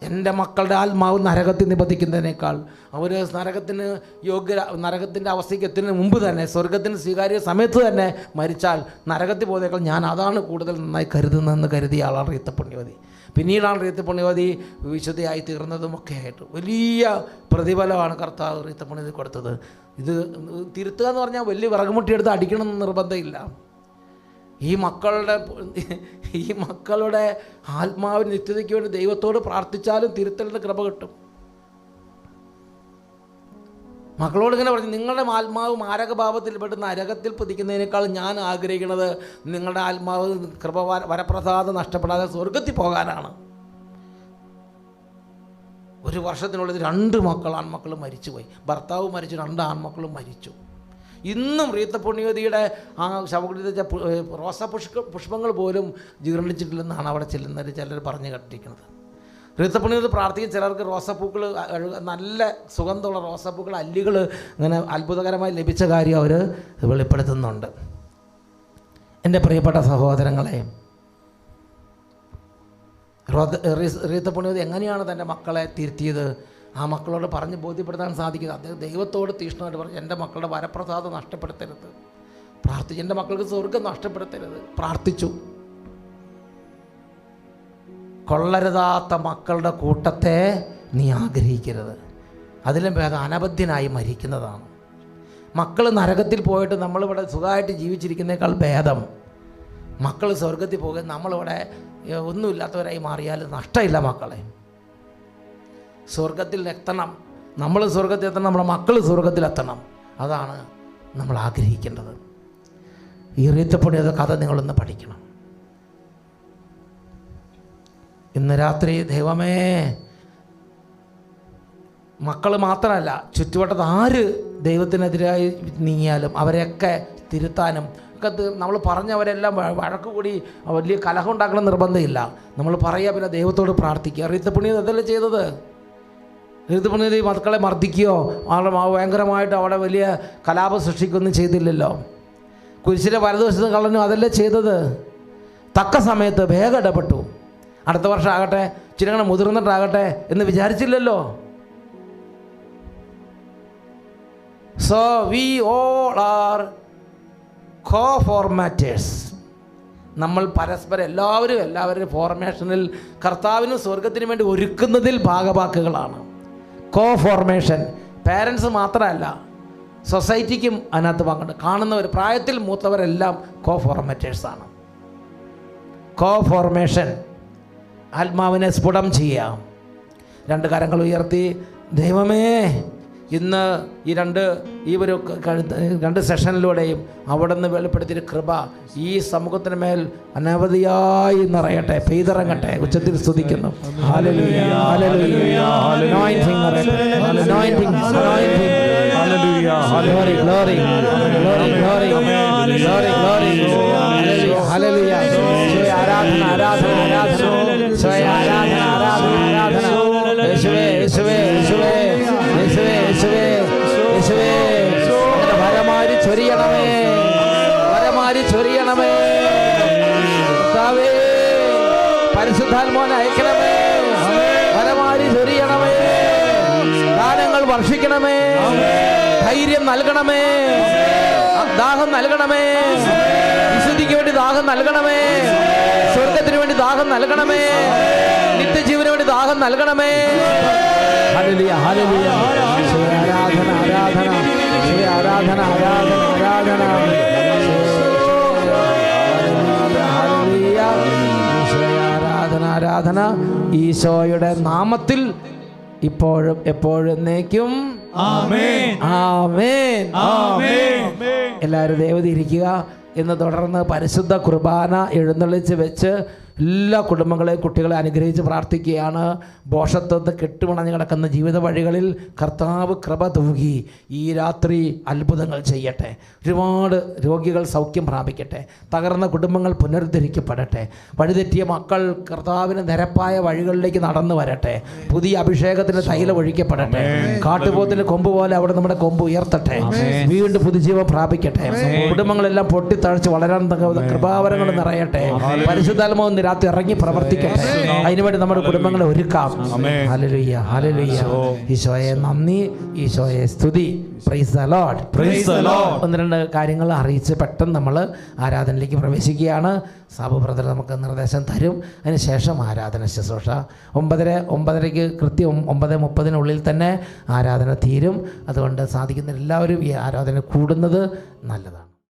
എൻ്റെ മക്കളുടെ ആത്മാവ് നരകത്തിൽ നിബന്ധിക്കുന്നതിനേക്കാൾ അവർ നരകത്തിൻ്റെ അവസ്ഥയ്ക്ക് എത്തുന്നതിന് മുമ്പ് തന്നെ സ്വർഗത്തിന് സ്വീകാര്യ സമയത്ത് തന്നെ മരിച്ചാൽ നരകത്തിൽ പോകുന്നതിനേക്കാൾ ഞാൻ അതാണ് കൂടുതൽ നന്നായി കരുതുന്നതെന്ന് കരുതിയ ആളാണ് റീത്ത പുണ്യവതി. പിന്നീടാണ് റീത്ത പുണ്യവതി വിശുദ്ധയായി തീർന്നതുമൊക്കെ ആയിട്ട് വലിയ പ്രതിഫലമാണ് കർത്താവ് റീത്ത പുണ്യവതി കൊടുത്തത്. ഇത് തിരുത്തുക എന്ന് പറഞ്ഞാൽ വലിയ വിറകുമുട്ടിയെടുത്ത് അടിക്കണമെന്ന് നിർബന്ധമില്ല. ഈ മക്കളുടെ ആത്മാവിന് നിത്യതയ്ക്ക് വേണ്ടി ദൈവത്തോട് പ്രാർത്ഥിച്ചാലും തിരുത്തലിൻ്റെ കൃപ കിട്ടും. മക്കളോട് ഇങ്ങനെ പറഞ്ഞു, നിങ്ങളുടെ ആത്മാവ് മാരകഭാവത്തിൽപ്പെട്ട് നരകത്തിൽ പതിക്കുന്നതിനേക്കാൾ ഞാൻ ആഗ്രഹിക്കുന്നത് നിങ്ങളുടെ ആത്മാവ് കൃപ വരപ്രസാദം നഷ്ടപ്പെടാതെ സ്വർഗത്തിൽ പോകാനാണ്. 1 വർഷത്തിനുള്ളിൽ 2 ആൺമക്കൾ മരിച്ചുപോയി. ഭർത്താവ് മരിച്ചു, 2 ആൺമക്കളും മരിച്ചു. ഇന്നും റീത്ത പുണ്യവതിയുടെ ആ ശവകുടീര പുഷ്പങ്ങൾ പോലും ജീർണിച്ചിട്ടില്ലെന്നാണ് അവിടെ ചിലർ പറഞ്ഞു കേട്ടിരിക്കുന്നത്. റീത്ത പുണ്യവതി പ്രാർത്ഥിക്കും. ചിലർക്ക് റോസാപ്പൂക്കൾ, നല്ല സുഗന്ധമുള്ള റോസാപ്പൂക്കൾ, അല്ലികൾ ഇങ്ങനെ അത്ഭുതകരമായി ലഭിച്ച കാര്യം അവർ വെളിപ്പെടുത്തുന്നുണ്ട്. എൻ്റെ പ്രിയപ്പെട്ട സഹോദരങ്ങളെ, റീത്ത പുണ്യവതി എങ്ങനെയാണ് തൻ്റെ മക്കളെ തിരുത്തിയത്? ആ മക്കളോട് പറഞ്ഞ് ബോധ്യപ്പെടുത്താൻ സാധിക്കുന്നത് അദ്ദേഹം ദൈവത്തോട് തീഷ്ണമായിട്ട് പറഞ്ഞു, എൻ്റെ മക്കളുടെ വരപ്രസാദം നഷ്ടപ്പെടുത്തരുത്, പ്രാർത്ഥിച്ചു. എൻ്റെ മക്കൾക്ക് സ്വർഗം നഷ്ടപ്പെടുത്തരുത്, പ്രാർത്ഥിച്ചു. കൊള്ളരുതാത്ത മക്കളുടെ കൂട്ടത്തെ നീ ആഗ്രഹിക്കരുത്, അതിലും ഭേദം അനബദ്ധ്യനായി മരിക്കുന്നതാണ്. മക്കൾ നരകത്തിൽ പോയിട്ട് നമ്മളിവിടെ സുഖമായിട്ട് ജീവിച്ചിരിക്കുന്നതിനേക്കാൾ ഭേദം മക്കൾ സ്വർഗത്തിൽ പോകുക, നമ്മളിവിടെ ഒന്നുമില്ലാത്തവരായി മാറിയാൽ നഷ്ടമില്ല. മക്കളെ സ്വർഗത്തിൽ എത്തണം, നമ്മൾ സ്വർഗത്തിൽ എത്തണം, നമ്മുടെ മക്കൾ സ്വർഗത്തിലെത്തണം. അതാണ് നമ്മൾ ആഗ്രഹിക്കേണ്ടത്. ഈ റീത്ത പുണ്യവതി കഥ നിങ്ങളൊന്ന് പഠിക്കണം. ഇന്ന് രാത്രി ദൈവമേ, മക്കൾ മാത്രമല്ല, ചുറ്റുവട്ടത്ത് ആര് ദൈവത്തിനെതിരായി നീങ്ങിയാലും അവരെയൊക്കെ തിരുത്താനും ഒക്കെ നമ്മൾ പറഞ്ഞവരെല്ലാം വഴക്ക് കൂടി വലിയ കലഹം ഉണ്ടാക്കണം നിർബന്ധമില്ല. നമ്മൾ പറയുക, പിന്നെ ദൈവത്തോട് പ്രാർത്ഥിക്കുക. റീത്ത പുണ്യവതി അതല്ലേ ചെയ്തത്? റീത്ത പുണ്യവതി മക്കളെ മർദ്ദിക്കുകയോ ഭയങ്കരമായിട്ട് അവിടെ വലിയ കലാപം സൃഷ്ടിക്കുകയൊന്നും ചെയ്തില്ലല്ലോ. കുരിശിലെ വലതുവശത്ത് കളഞ്ഞു, അതല്ലേ ചെയ്തത്? തക്ക സമയത്ത് വേഗം ഇടപെട്ടു. അടുത്ത വർഷം ആകട്ടെ, ചിലങ്ങനെ മുതിർന്നിട്ടാകട്ടെ എന്ന് വിചാരിച്ചില്ലല്ലോ. So we all are coformators. നമ്മൾ പരസ്പരം എല്ലാവരും ഫോർമേഷനിൽ കർത്താവിനും സ്വർഗത്തിനും വേണ്ടി ഒരുക്കുന്നതിൽ ഭാഗവാക്കുകളാണ്. കോഫോർമേഷൻ പേരൻസ് മാത്രമല്ല, സൊസൈറ്റിക്കും അതിനകത്ത് പങ്കുണ്ട്. കാണുന്നവർ, പ്രായത്തിൽ മൂത്തവരെല്ലാം കോഫോർമേറ്റേഴ്സാണ്. കോഫോർമേഷൻ ആത്മാവിനെ സ്ഫുടം ചെയ്യാം. 2 കരങ്ങൾ ഉയർത്തി, ദൈവമേ, ഇന്ന് ഈ രണ്ട് സെഷനിലൂടെയും അവിടെ നിന്ന് വെളിപ്പെടുത്തിയ കൃപ ഈ സമൂഹത്തിന് മേൽ അനവധിയായി നിറയട്ടെ, പെയ്തിറങ്ങട്ടെ. ഉച്ചത്തിൽ സ്തുതിക്കുന്നു. ഹല്ലേലൂയ, ഹല്ലേലൂയ, അനോയിന്റിംഗ് നിറയട്ടെ, anointing, anointing, hallelujah, glory, glory, glory, glory, glory, glory, hallelujah, ഹല്ലേലൂയ. ആരാധന, ആരാധന, ആരാധന, ആരാധന, ആരാധന, ആരാധന. യേശുവേ, യേശുവേ, യേശുവേ, യേശുവേ, യേശുവേ, യേശുവേ, വരമാരി ചൊരിയണമേ, വരമാരി ചൊരിയണമേ. കർത്താവേ, പരിശുദ്ധാത്മാവിനെ അയക്കണമേ, വരമാരി ചൊരിയണമേ. ദാനങ്ങൾ വർഷിക്കണമേ, ധൈര്യം നൽകണമേ, ദാഹം നൽകണമേ, വിശുദ്ധിക്ക് വേണ്ടി ദാഹം നൽകണമേ, സ്വർഗത്തിന് വേണ്ടി ദാഹം നൽകണമേ, നിത്യജീവന് വേണ്ടി ദാഹം നൽകണമേ. ഹല്ലേലൂയ, ഹല്ലേലൂയ. ആരാധന, ആരാധന, ആരാധന, ആരാധന, ആരാധന. ആരാധന, ആരാധന ഈശോയുടെ നാമത്തിൽ ഇപ്പോഴും എപ്പോഴും എന്നേക്കും ആമേൻ, ആമേൻ, ആമേൻ. എല്ലാവരും ദൈവത്തിൽ ഇരിക്കുക. ഇന്ന് തുടർന്ന് പരിശുദ്ധ കുർബാന എഴുന്നള്ളിച്ച് വെച്ച് എല്ലാ കുടുംബങ്ങളെയും കുട്ടികളെ അനുഗ്രഹിച്ച് പ്രാർത്ഥിക്കുകയാണ്. ഭോഷത്വത്തെ കെട്ടുമണഞ്ഞ് കിടക്കുന്ന ജീവിത വഴികളിൽ കർത്താവ് കൃപ തൂകി ഈ രാത്രി അത്ഭുതങ്ങൾ ചെയ്യട്ടെ. ഒരുപാട് രോഗികൾ സൗഖ്യം പ്രാപിക്കട്ടെ. തകർന്ന കുടുംബങ്ങൾ പുനരുദ്ധരിക്കപ്പെടട്ടെ. വഴിതെറ്റിയ മക്കൾ കർത്താവിന് നിരപ്പായ വഴികളിലേക്ക് നടന്നു വരട്ടെ. പുതിയ അഭിഷേകത്തിന് തൈലം ഒഴിക്കപ്പെടട്ടെ. കാട്ടുപോത്തിന് കൊമ്പ് പോലെ അവിടെ നമ്മുടെ കൊമ്പ് ഉയർത്തട്ടെ. വീണ്ടും പുതുജീവൻ പ്രാപിക്കട്ടെ. കുടുംബങ്ങളെല്ലാം പൊട്ടിത്തഴച്ച് വളരാൻ കൃപാവരങ്ങൾ നിറയട്ടെ. പരിശുദ്ധാത്മാവ് രാത്രി ഇറങ്ങി പ്രവർത്തിക്കട്ടെ. അതിനുവേണ്ടി നമ്മുടെ കുടുംബങ്ങളെ ഒരുക്കാം. Hallelujah, hallelujah. ഈശോയെ നന്ദി, ഈശോയെ സ്തുതി. Price the Lord, praise the Lord. ഒന്ന് രണ്ട് കാര്യങ്ങൾ അറിയിച്ച് പെട്ടെന്ന് നമ്മൾ ആരാധനയിലേക്ക് പ്രവേശിക്കുകയാണ്. സാബു ബ്രദർ നമുക്ക് നിർദ്ദേശം തരും. അതിനുശേഷം ആരാധന ശുശ്രൂഷ 9:30 കൃത്യം 9:30 തന്നെ ആരാധന തീരും. അതുകൊണ്ട് സാധിക്കുന്ന എല്ലാവരും ഈ ആരാധന കൂടുന്നത് നല്ലതാണ്.